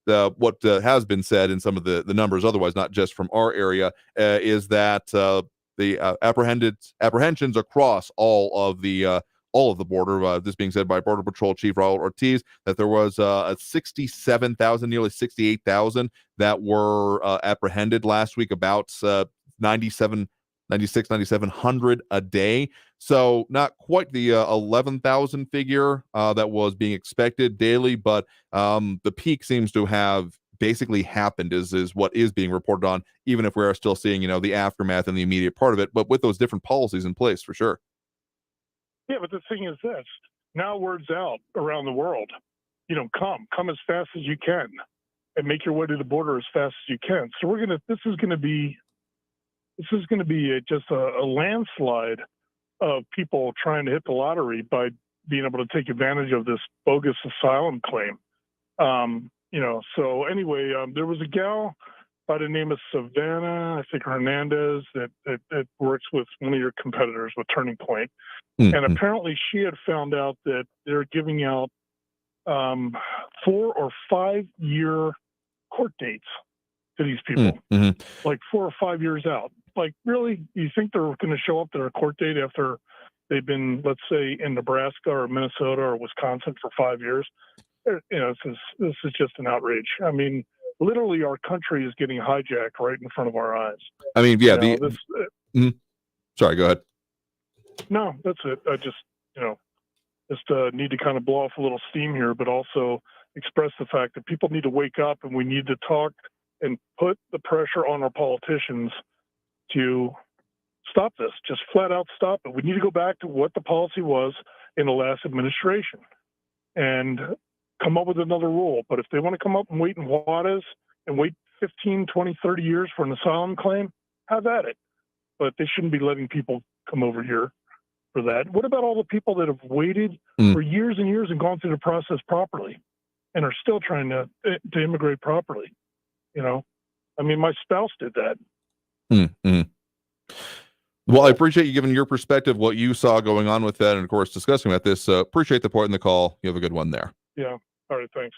what has been said in some of the numbers, otherwise not just from our area, is that the apprehensions across all of the border. This being said by Border Patrol Chief Raul Ortiz, that there was 67,000, nearly 68,000 that were apprehended last week, about 9,700 a day. So not quite the 11,000 figure that was being expected daily, but the peak seems to have basically happened is what is being reported on, even if we are still seeing, the aftermath and the immediate part of it, but with those different policies in place for sure. Yeah, but the thing is this, now word's out around the world, come as fast as you can and make your way to the border as fast as you can. So this is going to be just a landslide of people trying to hit the lottery by being able to take advantage of this bogus asylum claim. So anyway, there was a gal by the name of Savannah, I think Hernandez, that works with one of your competitors with Turning Point. Mm-hmm. And apparently she had found out that they're giving out 4 or 5 year court dates to these people, like 4 or 5 years out. Like, really? You think they're going to show up to their court date after they've been, let's say, in Nebraska or Minnesota or Wisconsin for 5 years? This is just an outrage. I mean, literally, our country is getting hijacked right in front of our eyes. I mean, yeah. Sorry, go ahead. No, that's it. I just need to kind of blow off a little steam here, but also express the fact that people need to wake up, and we need to talk and put the pressure on our politicians to stop this. Just flat out stop it. We need to go back to what the policy was in the last administration and come up with another rule. But if they want to come up and wait in Juarez and wait 15, 20, 30 years for an asylum claim, have at it. But they shouldn't be letting people come over here for that. What about all the people that have waited for years and years and gone through the process properly and are still trying to immigrate properly? I mean, my spouse did that. Well, I appreciate you giving your perspective, what you saw going on with that, and of course discussing about this. Appreciate the point in the call. You have a good one there. Yeah. All right, thanks.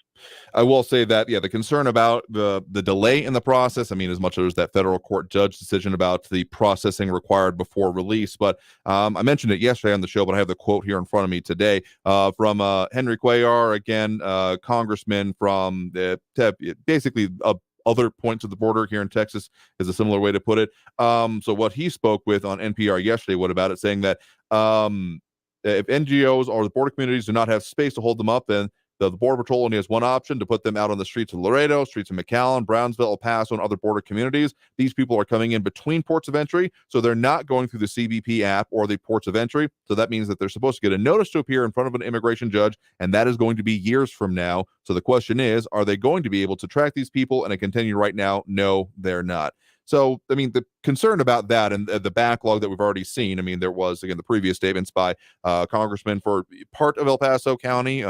I will say that, the concern about the delay in the process, I mean, as much as that federal court judge decision about the processing required before release, but I mentioned it yesterday on the show, but I have the quote here in front of me today from Henry Cuellar, again, congressman from basically other points of the border here in Texas is a similar way to put it. So what he spoke with on NPR yesterday, what about it, saying that if NGOs or the border communities do not have space to hold them up, then the Border Patrol only has one option: to put them out on the streets of Laredo, streets of McAllen, Brownsville, El Paso, and other border communities. These people are coming in between ports of entry, so they're not going through the CBP app or the ports of entry. So that means that they're supposed to get a notice to appear in front of an immigration judge, and that is going to be years from now. So the question is, are they going to be able to track these people? And I continue right now, no, they're not. So, I mean, the concern about that and the backlog that we've already seen, I mean, there was, again, the previous statements by Congressman for part of El Paso County,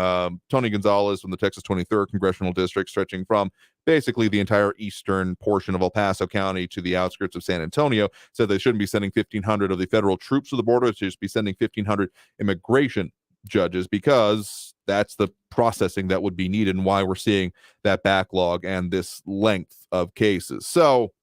Tony Gonzalez from the Texas 23rd Congressional District, stretching from basically the entire eastern portion of El Paso County to the outskirts of San Antonio, said they shouldn't be sending 1,500 of the federal troops to the border. They should just be sending 1,500 immigration judges, because that's the processing that would be needed and why we're seeing that backlog and this length of cases. So,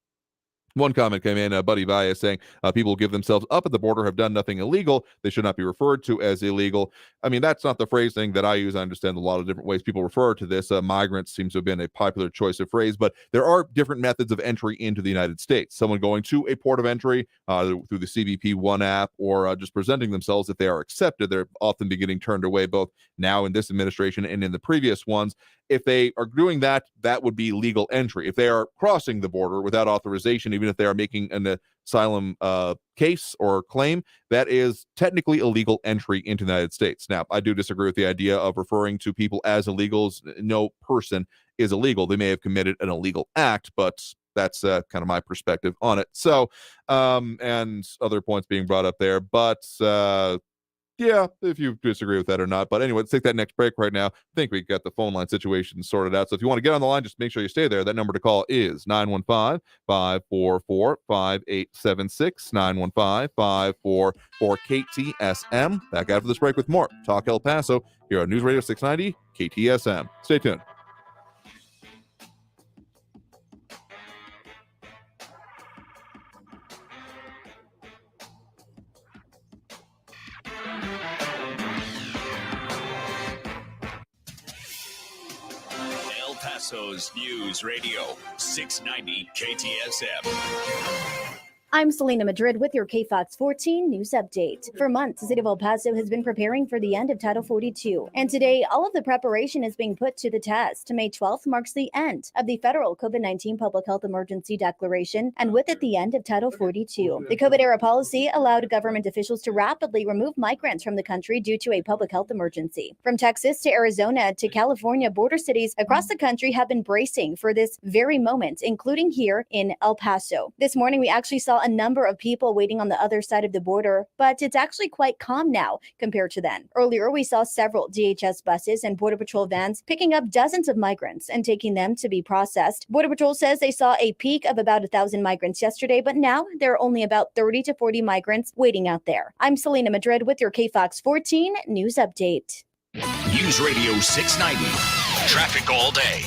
one comment came in, Buddy Vaya, saying people who give themselves up at the border have done nothing illegal. They should not be referred to as illegal. I mean, that's not the phrasing that I use. I understand a lot of different ways people refer to this. Migrants seems to have been a popular choice of phrase, but there are different methods of entry into the United States. Someone going to a port of entry through the CBP One app, or just presenting themselves. If they are accepted, they're often be getting turned away, both now in this administration and in the previous ones. If they are doing that, that would be legal entry. If they are crossing the border without authorization, even if they are making an asylum case or claim, that is technically illegal entry into the United States. Now, I do disagree with the idea of referring to people as illegals. No person is illegal. They may have committed an illegal act, but that's kind of my perspective on it. So, and other points being brought up there, but yeah, if you disagree with that or not. But anyway, let's take that next break right now. I think we got the phone line situation sorted out. So if you want to get on the line, just make sure you stay there. That number to call is 915-544-5876, 915-544-KTSM. Back after this break with more Talk El Paso here on News Radio 690 KTSM. Stay tuned. El Paso's News Radio 690 KTSM. I'm Selena Madrid with your KFOX 14 News Update. For months, the city of El Paso has been preparing for the end of Title 42. And today, all of the preparation is being put to the test. May 12th marks the end of the federal COVID-19 public health emergency declaration, and with it, the end of Title 42. The COVID-era policy allowed government officials to rapidly remove migrants from the country due to a public health emergency. From Texas to Arizona to California, border cities across the country have been bracing for this very moment, including here in El Paso. This morning, we actually saw saw a number of people waiting on the other side of the border, but it's actually quite calm now compared to then. Earlier, we saw several DHS buses and Border Patrol vans picking up dozens of migrants and taking them to be processed. Border Patrol says they saw a peak of about 1,000 migrants yesterday, but now there are only about 30 to 40 migrants waiting out there. I'm Selena Madrid with your KFOX 14 News Update. News Radio 690. Traffic all day.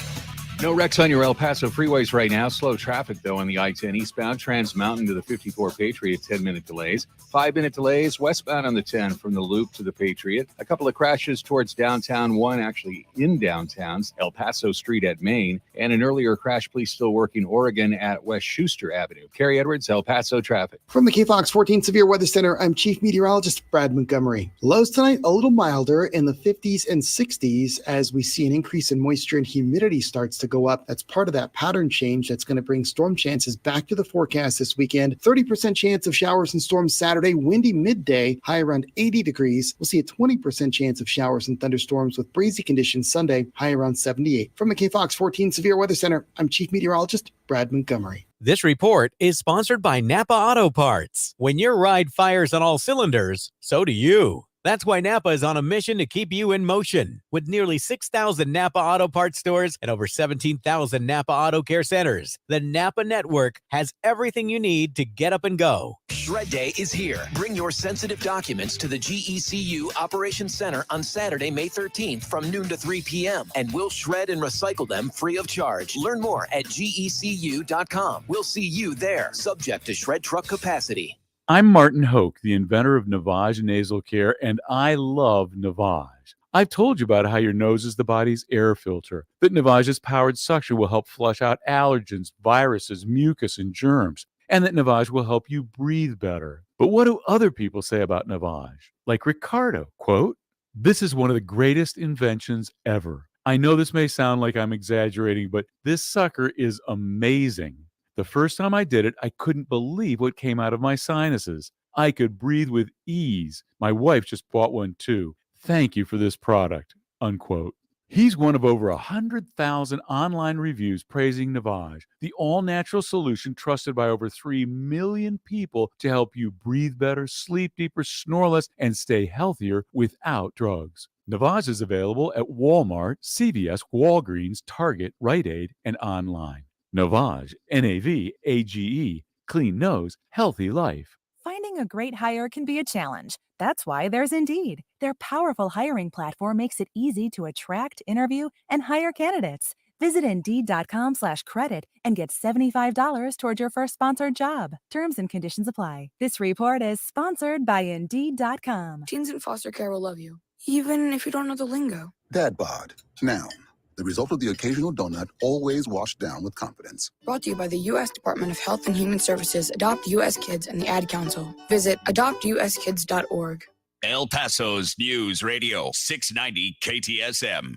No wrecks on your El Paso freeways right now. Slow traffic, though, on the I-10 eastbound, Trans Mountain to the 54 Patriot, 10-minute delays. 5-minute delays westbound on the 10 from the Loop to the Patriot. A couple of crashes towards downtown, one actually in downtown's El Paso Street at Main, and an earlier crash, police still working Oregon at West Schuster Avenue. Kerry Edwards, El Paso traffic. From the KFOX 14 Severe Weather Center, I'm Chief Meteorologist Brad Montgomery. Lows tonight a little milder in the 50s and 60s as we see an increase in moisture and humidity starts to go up. That's part of that pattern change that's going to bring storm chances back to the forecast this weekend. 30% chance of showers and storms Saturday, windy midday, high around 80 degrees. We'll see a 20% chance of showers and thunderstorms with breezy conditions Sunday, high around 78. From the KFOX 14 Severe Weather Center, I'm Chief Meteorologist Brad Montgomery. This report is sponsored by Napa Auto Parts. When your ride fires on all cylinders, so do you. That's why Napa is on a mission to keep you in motion. With nearly 6,000 Napa Auto Parts stores and over 17,000 Napa Auto Care centers, the Napa network has everything you need to get up and go. Shred Day is here. Bring your sensitive documents to the GECU Operations Center on Saturday, May 13th from noon to 3 p.m. and we'll shred and recycle them free of charge. Learn more at gecu.com. We'll see you there, subject to shred truck capacity. I'm Martin Hoke, the inventor of Navage Nasal Care, and I love Navage. I've told you about how your nose is the body's air filter, that Navage's powered suction will help flush out allergens, viruses, mucus, and germs, and that Navage will help you breathe better. But what do other people say about Navage? Like Ricardo, quote, "This is one of the greatest inventions ever. I know this may sound like I'm exaggerating, but this sucker is amazing. The first time I did it, I couldn't believe what came out of my sinuses. I could breathe with ease. My wife just bought one too. Thank you for this product," unquote. He's one of over 100,000 online reviews praising Navage, the all-natural solution trusted by over 3 million people to help you breathe better, sleep deeper, snore less, and stay healthier without drugs. Navage is available at Walmart, CVS, Walgreens, Target, Rite Aid, and online. Navage, Navage, clean nose, healthy life. Finding a great hire can be a challenge. That's why there's Indeed. Their powerful hiring platform makes it easy to attract, interview, and hire candidates. Visit Indeed.com/credit and get $75 toward your first sponsored job. Terms and conditions apply. This report is sponsored by Indeed.com. Teens in foster care will love you, even if you don't know the lingo. Dad bod, noun. The result of the occasional donut, always washed down with confidence. Brought to you by the U.S. Department of Health and Human Services, Adopt U.S. Kids, and the Ad Council. Visit adoptuskids.org. El Paso's News Radio 690 KTSM.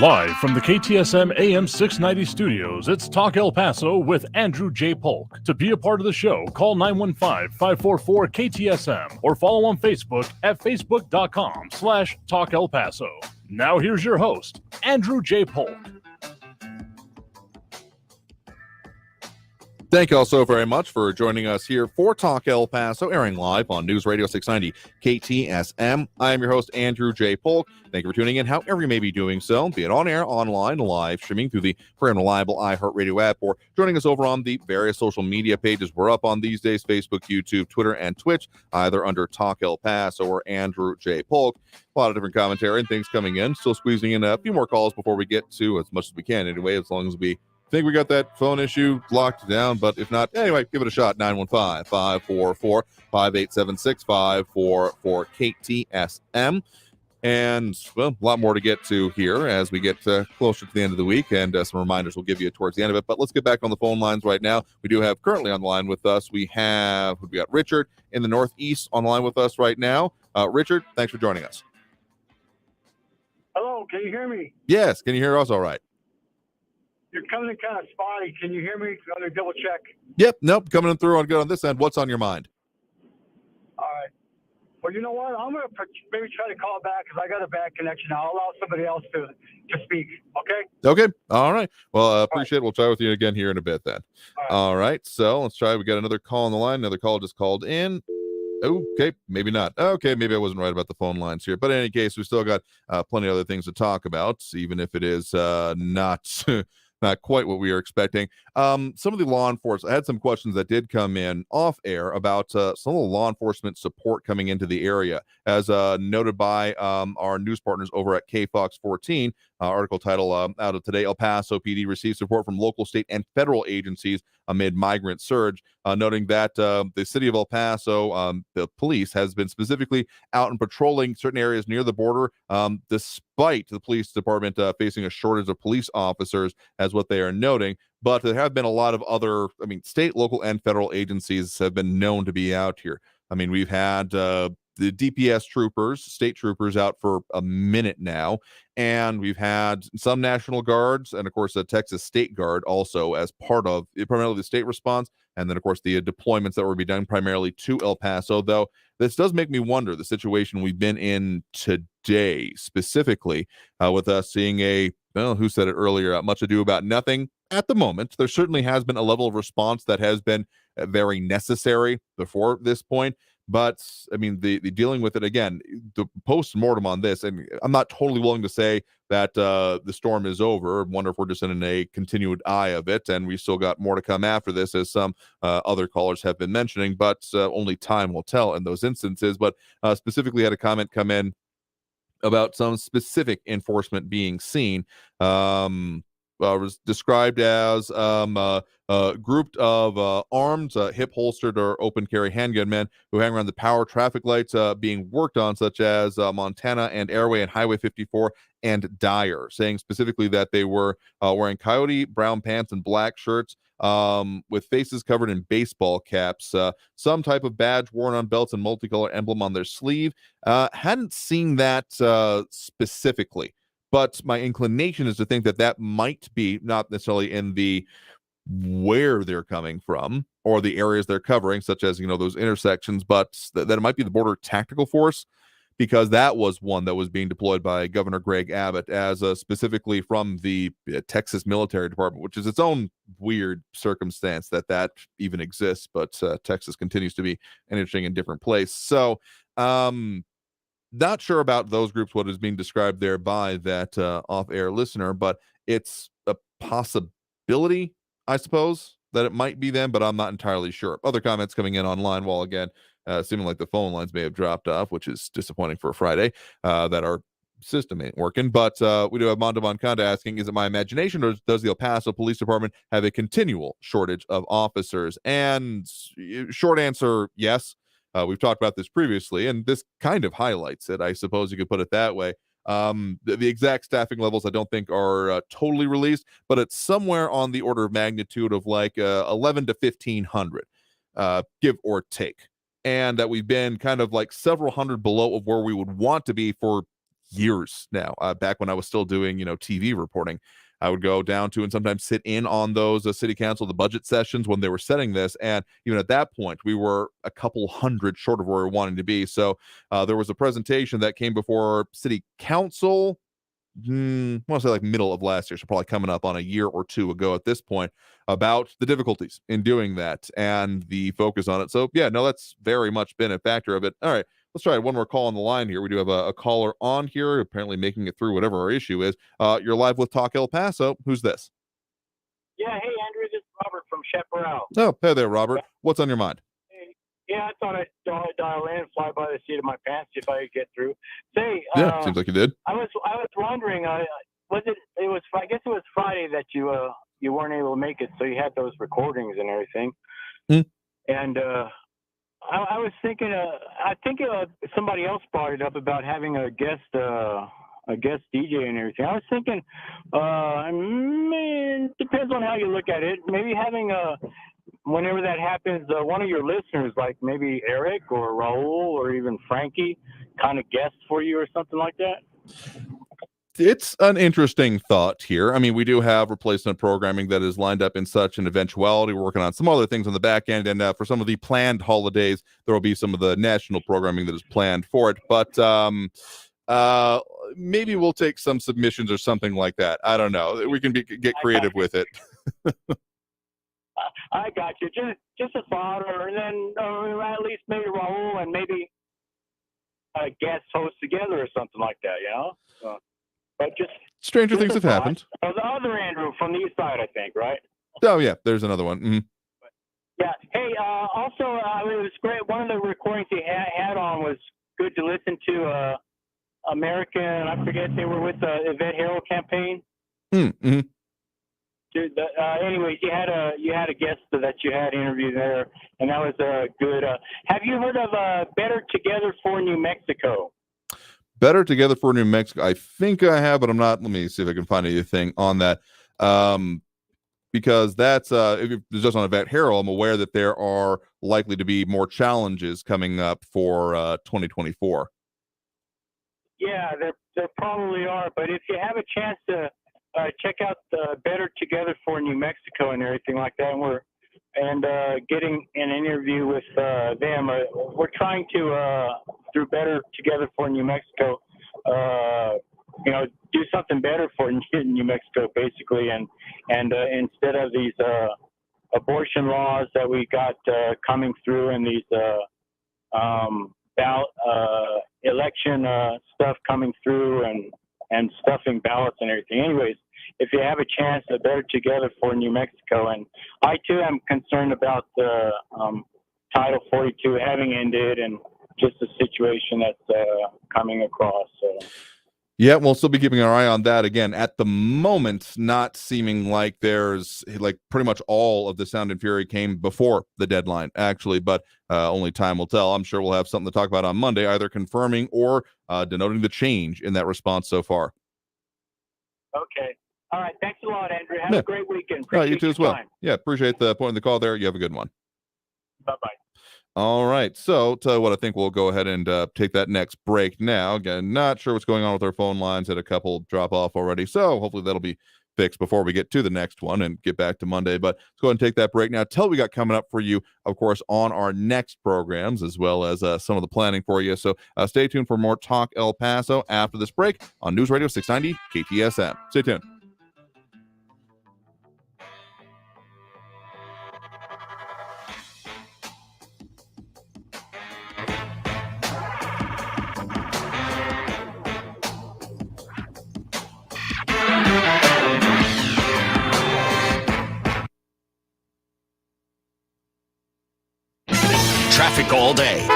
Live from the KTSM AM 690 studios, it's Talk El Paso with Andrew J. Polk. To be a part of the show, call 915-544-KTSM or follow on Facebook at facebook.com/Talk El Paso. Now here's your host, Andrew J. Polk. Thank you all so very much for joining us here for Talk El Paso, airing live on News Radio 690 KTSM. I am your host, Andrew J. Polk. Thank you for tuning in, however you may be doing so, be it on air, online, live streaming through the free and reliable iHeartRadio app, or joining us over on the various social media pages we're up on these days: Facebook, YouTube, Twitter, and Twitch, either under Talk El Paso or Andrew J. Polk. A lot of different commentary and things coming in. Still squeezing in a few more calls before we get to, as much as we can anyway, as long as we think we got that phone issue locked down, but if not, anyway, give it a shot. 915-544-5876, 544-KTSM. And, well, a lot more to get to here as we get closer to the end of the week, and some reminders we'll give you towards the end of it. But let's get back on the phone lines right now. We do have currently on the line with us, we got Richard in the Northeast on the line with us right now. Richard, thanks for joining us. Hello, can you hear me? Yes, can you hear us all right? You're coming in kind of spotty. Can you hear me? I'm going to double check. Yep, nope, coming in through on good on this end. What's on your mind? All right. Well, you know what? I'm going to maybe try to call back because I got a bad connection. I'll allow somebody else to speak. Okay? Okay. All right. Well, appreciate it. We'll try with you again here in a bit then. All right. So let's try. We got another call on the line. Another call just called in. Okay, maybe not. Okay, maybe I wasn't right about the phone lines here. But in any case, we still got plenty of other things to talk about, even if it is not not quite what we are expecting. Some of the law enforcement, I had some questions that did come in off air about some of the law enforcement support coming into the area, as noted by our news partners over at KFOX 14. Article title out of today: El Paso PD receives support from local, state, and federal agencies amid migrant surge, noting that the city of El Paso, the police, has been specifically out and patrolling certain areas near the border, despite the police department facing a shortage of police officers, as what they are noting. But there have been a lot of other, state, local, and federal agencies have been known to be out here. We've had the DPS troopers, state troopers, out for a minute now, and we've had some National Guards, and of course the Texas State Guard also as part of primarily the state response, and then of course the deployments that were being done primarily to El Paso. Though this does make me wonder the situation we've been in today, specifically with us seeing who said it earlier, much ado about nothing at the moment. There certainly has been a level of response that has been very necessary before this point. But the dealing with it again, the post-mortem on this, and I'm not totally willing to say that the storm is over. I wonder if we're just in a continued eye of it, and we still got more to come after this, as some other callers have been mentioning. But only time will tell in those instances. But specifically, had a comment come in about some specific enforcement being seen. Was described as grouped of armed, hip-holstered, or open-carry handgun men who hang around the power traffic lights being worked on, such as Montana and Airway and Highway 54 and Dyer, saying specifically that they were wearing coyote brown pants and black shirts with faces covered in baseball caps, some type of badge worn on belts and multicolor emblem on their sleeve. Hadn't seen that specifically. But my inclination is to think that that might be not necessarily in the where they're coming from or the areas they're covering, such as, those intersections, but that it might be the Border Tactical Force, because that was one that was being deployed by Governor Greg Abbott as specifically from the Texas Military Department, which is its own weird circumstance that even exists. But Texas continues to be an interesting and different place. So, not sure about those groups, what is being described there by that off-air listener, but it's a possibility, I suppose, that it might be them, but I'm not entirely sure. Other comments coming in online, while again, seeming like the phone lines may have dropped off, which is disappointing for a Friday, that our system ain't working. But we do have Mondo Moncada asking, is it my imagination, or does the El Paso Police Department have a continual shortage of officers? And short answer, yes. We've talked about this previously, and this kind of highlights it, I suppose you could put it that way. The exact staffing levels I don't think are totally released, but it's somewhere on the order of magnitude of like 11 to 1,500, give or take. And that we've been kind of like several hundred below of where we would want to be for years now. Back when I was still doing, TV reporting, I would go down to and sometimes sit in on those city council, the budget sessions when they were setting this. And even at that point, we were a couple hundred short of where we wanted to be. So there was a presentation that came before city council, I want to say like middle of last year, so probably coming up on a year or two ago at this point, about the difficulties in doing that and the focus on it. So yeah, no, that's very much been a factor of it. All right. Let's try one more call on the line here. We do have a caller on here, apparently making it through whatever our issue is. You're live with Talk El Paso. Who's this? Yeah, hey, Andrew, this is Robert from Chaparral. Oh, hey there, Robert. What's on your mind? Yeah, I thought I'd dial in, fly by the seat of my pants if I could get through. Say, yeah, seems like you did. I was wondering, I guess it was Friday that you weren't able to make it, so you had those recordings and everything. And I was thinking, I think somebody else brought it up about having a guest DJ and everything. I was thinking, it depends on how you look at it. Maybe having whenever that happens, one of your listeners, like maybe Eric or Raul or even Frankie, kind of guest for you or something like that. It's an interesting thought here. I mean, we do have replacement programming that is lined up in such an eventuality. We're working on some other things on the back end, and for some of the planned holidays, there will be some of the national programming that is planned for it. But maybe we'll take some submissions or something like that. I don't know. We can get creative with it. I got you. Just a thought, or then at least maybe Raul and maybe a guest host together or something like that, you know? But just stranger things have happened. Oh, the other Andrew from the east side, I think, right? Oh yeah, there's another one. Mm-hmm. Yeah. Hey, also, it was great. One of the recordings he had on was good to listen to. American, I forget, they were with the Yvette Herald campaign. Mm-hmm. Anyways, you had a guest that you had interviewed there, and that was good. Have you heard of Better Together for New Mexico? Better Together for New Mexico. I think I have, but I'm not. Let me see if I can find anything on that. Because that's if it's just on Yvette Herald, I'm aware that there are likely to be more challenges coming up for 2024. Yeah, there probably are. But if you have a chance to check out the Better Together for New Mexico and everything like that, and getting an interview with them. We're trying to, through Better Together for New Mexico, do something better for New Mexico, basically, and instead of these abortion laws that we got coming through and these ballot election stuff coming through and stuffing ballots and everything. Anyways, if you have a chance, Better Together for New Mexico. And I, too, am concerned about the Title 42 having ended and just the situation that's coming across. So. Yeah, we'll still be keeping our eye on that. Again, at the moment, not seeming like there's pretty much all of the sound and fury came before the deadline, actually, but only time will tell. I'm sure we'll have something to talk about on Monday, either confirming or denoting the change in that response so far. Okay. All right. Thanks a lot, Andrew. Have a great weekend. You too as well. Time. Yeah, appreciate the point of the call there. You have a good one. Bye-bye. All right. So, tell you what, I think we'll go ahead and take that next break now. Again, not sure what's going on with our phone lines. Had a couple drop off already. So, hopefully that'll be fixed before we get to the next one and get back to Monday. But let's go ahead and take that break now. Tell what we got coming up for you, of course, on our next programs, as well as some of the planning for you. So, stay tuned for more Talk El Paso after this break on News Radio 690 KTSM. Stay tuned. Traffic all day.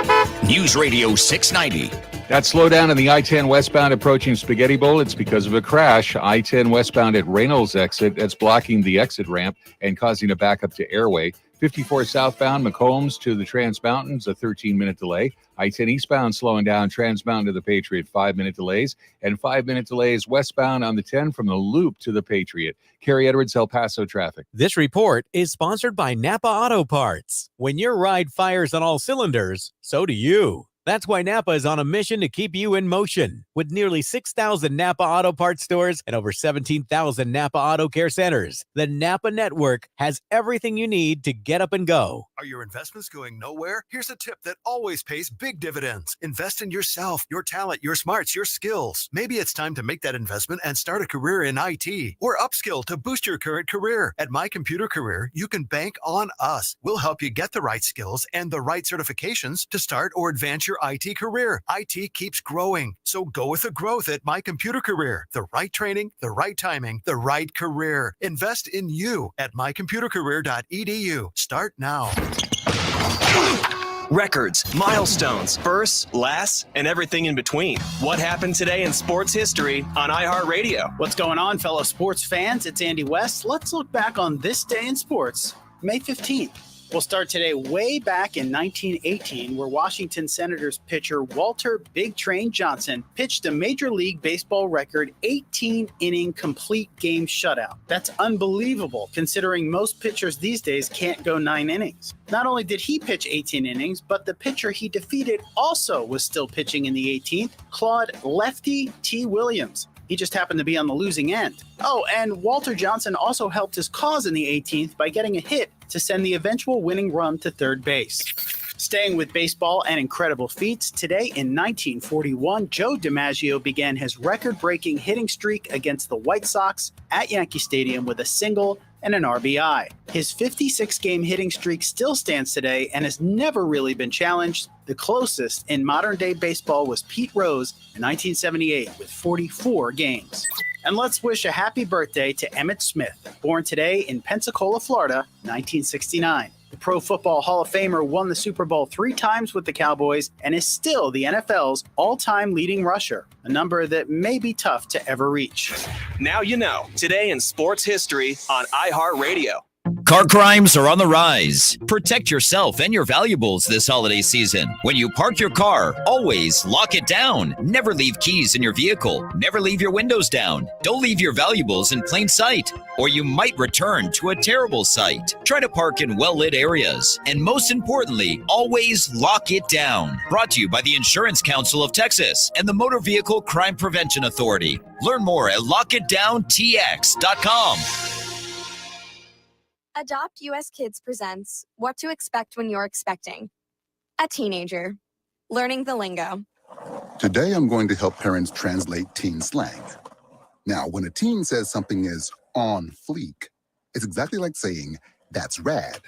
News Radio 690. That slowdown in the I-10 westbound approaching Spaghetti Bowl, it's because of a crash. I-10 westbound at Reynolds exit, that's blocking the exit ramp and causing a backup to Airway. 54 southbound McCombs to the Trans Mountains, a 13-minute delay. I-10 eastbound slowing down Trans Mountain to the Patriot, 5-minute delays. And 5-minute delays westbound on the 10 from the Loop to the Patriot. Kerry Edwards, El Paso traffic. This report is sponsored by Napa Auto Parts. When your ride fires on all cylinders, so do you. That's why Napa is on a mission to keep you in motion. With nearly 6,000 Napa Auto Parts stores and over 17,000 Napa Auto Care centers, the Napa network has everything you need to get up and go. Are your investments going nowhere? Here's a tip that always pays big dividends. Invest in yourself, your talent, your smarts, your skills. Maybe it's time to make that investment and start a career in IT or upskill to boost your current career. At My Computer Career, you can bank on us. We'll help you get the right skills and the right certifications to start or advance your IT career. IT keeps growing, so go with the growth at My Computer Career. The right training, the right timing, the right career. Invest in you at mycomputercareer.edu. Start now. Records, milestones, firsts, lasts, and everything in between. What happened today in sports history on iHeartRadio? What's going on, fellow sports fans? It's Andy West. Let's look back on this day in sports, May 15th. We'll start today way back in 1918, where Washington Senators pitcher Walter Big Train Johnson pitched a Major League Baseball record 18-inning complete game shutout. That's unbelievable, considering most pitchers these days can't go 9 innings. Not only did he pitch 18 innings, but the pitcher he defeated also was still pitching in the 18th, Claude Lefty T. Williams. He just happened to be on the losing end. Oh, and Walter Johnson also helped his cause in the 18th by getting a hit to send the eventual winning run to third base. Staying with baseball and incredible feats, today in 1941, Joe DiMaggio began his record-breaking hitting streak against the White Sox at Yankee Stadium with a single and an RBI. His 56-game hitting streak still stands today and has never really been challenged. The closest in modern-day baseball was Pete Rose in 1978 with 44 games. And let's wish a happy birthday to Emmitt Smith, born today in Pensacola, Florida, 1969. The Pro Football Hall of Famer won the Super Bowl 3 times with the Cowboys and is still the NFL's all-time leading rusher, a number that may be tough to ever reach. Now you know, today in sports history on iHeartRadio. Car crimes are on the rise. Protect yourself and your valuables this holiday season. When you park your car, always lock it down. Never leave keys in your vehicle. Never leave your windows down. Don't leave your valuables in plain sight, or you might return to a terrible sight. Try to park in well-lit areas. And most importantly, always lock it down. Brought to you by the Insurance Council of Texas and the Motor Vehicle Crime Prevention Authority. Learn more at lockitdowntx.com. Adopt US Kids presents What to Expect When You're Expecting a Teenager. Learning the lingo. Today, I'm going to help parents translate teen slang. Now, when a teen says something is on fleek, it's exactly like saying, that's rad.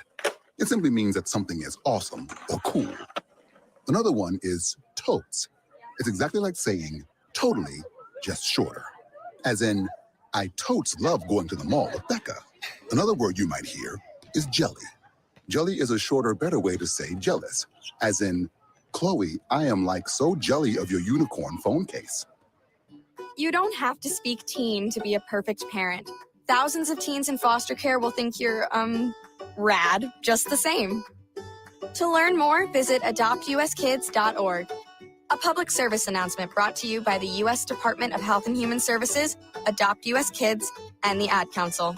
It simply means that something is awesome or cool. Another one is totes. It's exactly like saying, totally, just shorter. As in, I totes love going to the mall with Becca. Another word you might hear is jelly. Jelly is a shorter, better way to say jealous. As in, Chloe, I am like so jelly of your unicorn phone case. You don't have to speak teen to be a perfect parent. Thousands of teens in foster care will think you're, rad just the same. To learn more, visit adoptuskids.org. A public service announcement brought to you by the U.S. Department of Health and Human Services, Adopt U.S. Kids, and the Ad Council.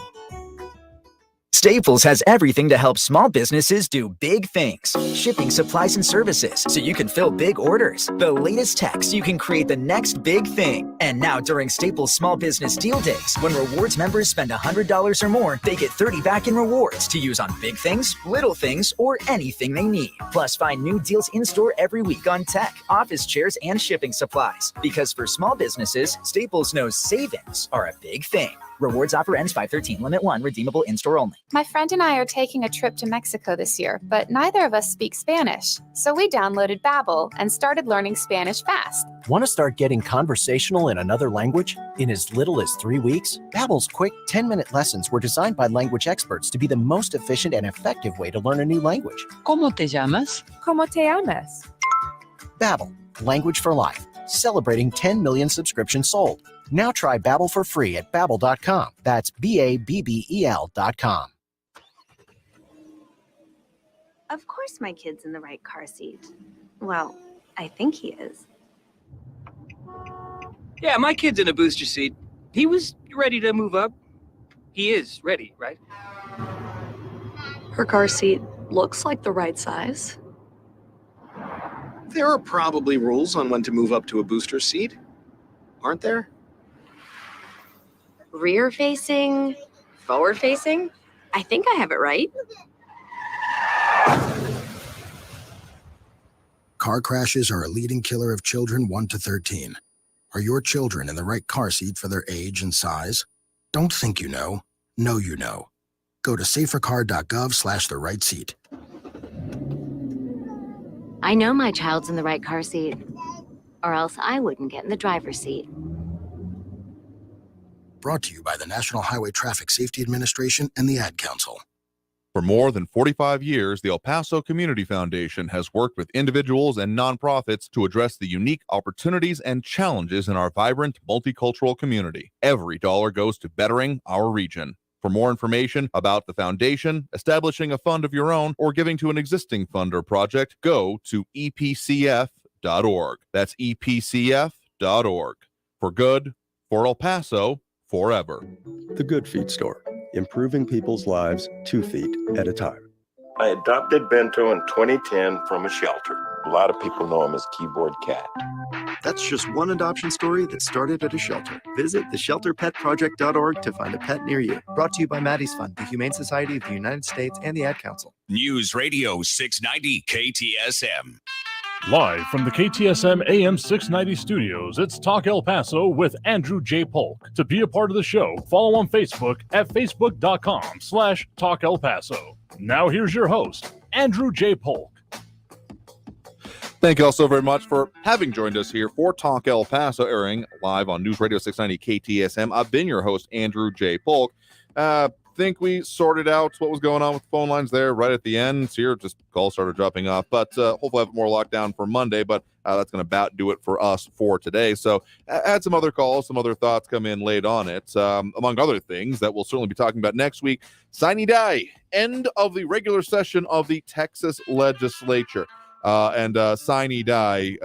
Staples has everything to help small businesses do big things. Shipping supplies and services so you can fill big orders. The latest tech so you can create the next big thing. And now during Staples Small Business Deal Days, when rewards members spend $100 or more, they get $30 back in rewards to use on big things, little things, or anything they need. Plus, find new deals in-store every week on tech, office chairs, and shipping supplies. Because for small businesses, Staples knows savings are a big thing. Rewards offer ends 5/13. Limit 1. Redeemable in-store only. My friend and I are taking a trip to Mexico this year, but neither of us speak Spanish. So we downloaded Babbel and started learning Spanish fast. Want to start getting conversational in another language? In as little as 3 weeks, Babbel's quick 10-minute lessons were designed by language experts to be the most efficient and effective way to learn a new language. ¿Cómo te llamas? ¿Cómo te llamas? Babbel, language for life. Celebrating 10 million subscriptions sold. Now try Babbel for free at Babbel.com. That's BABBEL.com. Of course my kid's in the right car seat. Well, I think he is. Yeah, my kid's in a booster seat. He was ready to move up. He is ready, right? Her car seat looks like the right size. There are probably rules on when to move up to a booster seat, aren't there? Rear facing, forward facing. I think I have it right. Car crashes are a leading killer of children 1 to 13. Are your children in the right car seat for their age and size? Don't think you know. Know you know. Go to safercar.gov/the right seat. I know my child's in the right car seat, or else I wouldn't get in the driver's seat. Brought to you by the National Highway Traffic Safety Administration and the Ad Council. For more than 45 years, the El Paso Community Foundation has worked with individuals and nonprofits to address the unique opportunities and challenges in our vibrant multicultural community. Every dollar goes to bettering our region. For more information about the foundation, establishing a fund of your own, or giving to an existing fund or project, go to epcf.org. That's epcf.org. For good, for El Paso, forever. The Good Feet Store, improving people's lives 2 feet at a time. I adopted Bento in 2010 from a shelter. A lot of people know him as Keyboard Cat. That's That's just one adoption story that started at a shelter. Visit theshelterpetproject.org to find a pet near you. Brought to you by Maddie's Fund, the Humane Society of the United States, and the Ad Council. News Radio 690 KTSM. Live from the KTSM AM 690 studios, it's Talk El Paso with Andrew J. Polk. To be a part of the show, follow on Facebook at facebook.com/Talk El Paso. Now here's your host, Andrew J. Polk. Thank you all so very much for having joined us here for Talk El Paso, airing live on News Radio 690 KTSM. I've been your host, Andrew J. Polk. Think we sorted out what was going on with the phone lines there right at the end. Here, just calls started dropping off, but hopefully I have more lockdown for Monday, but that's going to about do it for us for today. So I had some other calls, some other thoughts come in late on it, among other things that we'll certainly be talking about next week. Sine die, end of the regular session of the Texas legislature. And sine die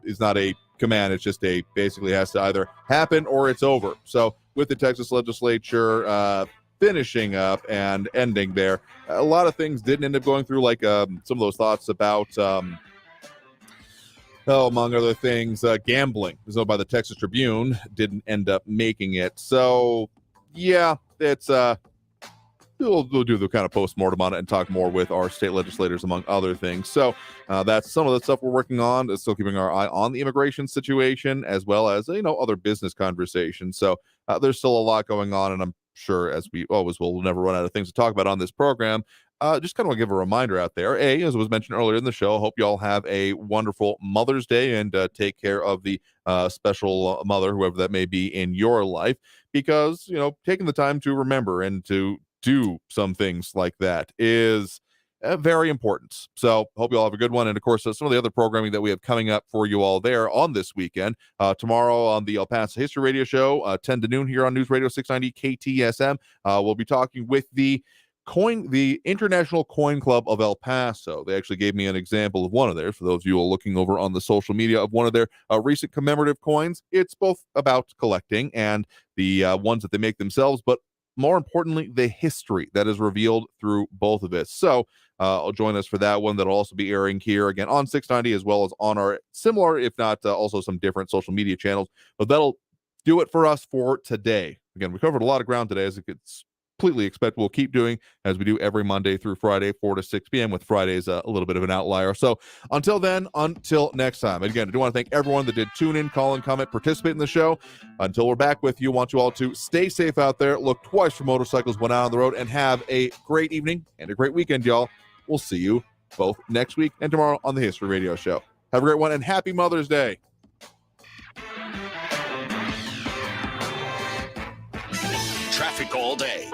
is not a command. It's just basically has to either happen or it's over. So with the Texas legislature finishing up and ending there, a lot of things didn't end up going through, like some of those thoughts about, among other things, gambling, as though by the Texas Tribune, didn't end up making it. So, yeah, it's we'll do the kind of postmortem on it and talk more with our state legislators, among other things. So that's some of the stuff we're working on. Still keeping our eye on the immigration situation, as well as, other business conversations. So there's still a lot going on, and I'm sure, as we always will, we'll never run out of things to talk about on this program. Just kind of want to give a reminder out there. As was mentioned earlier in the show, I hope you all have a wonderful Mother's Day and take care of the special mother, whoever that may be in your life, because, taking the time to remember and to do some things like that is very important. So hope you all have a good one. And of course, some of the other programming that we have coming up for you all there on this weekend, tomorrow on the El Paso History Radio Show, 10 to noon here on News Radio 690 KTSM. We'll be talking with the International Coin Club of El Paso. They actually gave me an example of one of theirs, for those of you who are looking over on the social media, of one of their recent commemorative coins. It's both about collecting and the ones that they make themselves, but more importantly, the history that is revealed through both of it. So join us for that one. That'll also be airing here again on 690, as well as on our similar, if not also some different social media channels. But that'll do it for us for today. Again, we covered a lot of ground today, as it's completely expect we'll keep doing, as we do every Monday through Friday, 4 to 6 p.m., with Fridays a little bit of an outlier. So until then, until next time. And again, I do want to thank everyone that did tune in, call in, comment, participate in the show. Until we're back with you, I want you all to stay safe out there, look twice for motorcycles when out on the road, and have a great evening and a great weekend, y'all. We'll see you both next week and tomorrow on the History Radio Show. Have a great one, and happy Mother's Day. Traffic all day.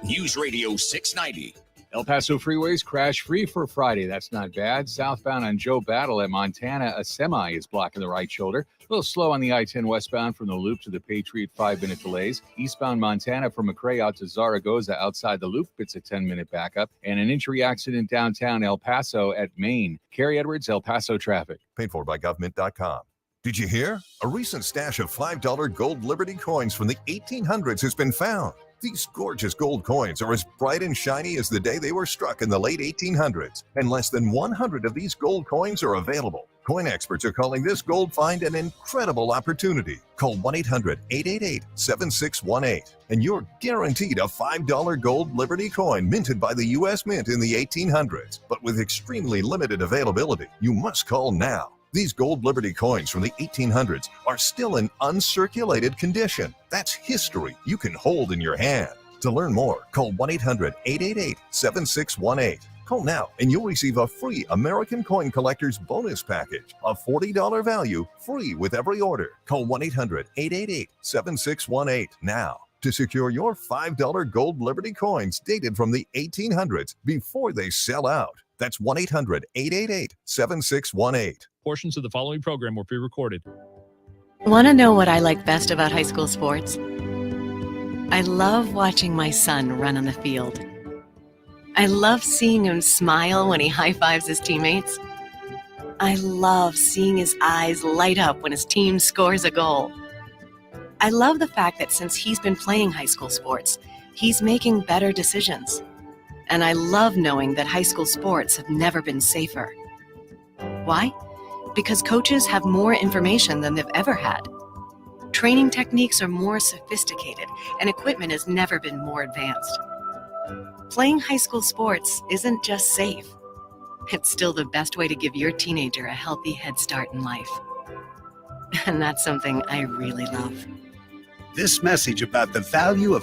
News Radio 690. El Paso freeways crash free for Friday. That's not bad. Southbound on Joe Battle at Montana, a semi is blocking the right shoulder. A little slow on the I-10 westbound from the Loop to the Patriot, 5-minute delays. Eastbound Montana from McRae out to Zaragoza outside the Loop, it's a 10-minute backup. And an injury accident downtown El Paso at Maine. Carrie Edwards, El Paso traffic. Paid for by government.com. Did you hear? A recent stash of $5 gold Liberty coins from the 1800s has been found. These gorgeous gold coins are as bright and shiny as the day they were struck in the late 1800s, and less than 100 of these gold coins are available. Coin experts are calling this gold find an incredible opportunity. Call 1-800-888-7618, and you're guaranteed a $5 gold Liberty coin minted by the U.S. Mint in the 1800s, but with extremely limited availability. You must call now. These gold Liberty coins from the 1800s are still in uncirculated condition. That's history you can hold in your hand. To learn more, call 1-800-888-7618. Call now and you'll receive a free American Coin Collector's bonus package, a $40 value, free with every order. Call 1-800-888-7618 now to secure your $5 gold Liberty coins dated from the 1800s before they sell out. That's 1-800-888-7618. Portions of the following program were pre-recorded. Want to know what I like best about high school sports? I love watching my son run on the field. I love seeing him smile when he high-fives his teammates. I love seeing his eyes light up when his team scores a goal. I love the fact that since he's been playing high school sports, he's making better decisions. And I love knowing that high school sports have never been safer. Why? because coaches have more information than they've ever had. Training techniques are more sophisticated, and equipment has never been more advanced. Playing high school sports isn't just safe. It's still the best way to give your teenager a healthy head start in life. And that's something I really love. This message about the value of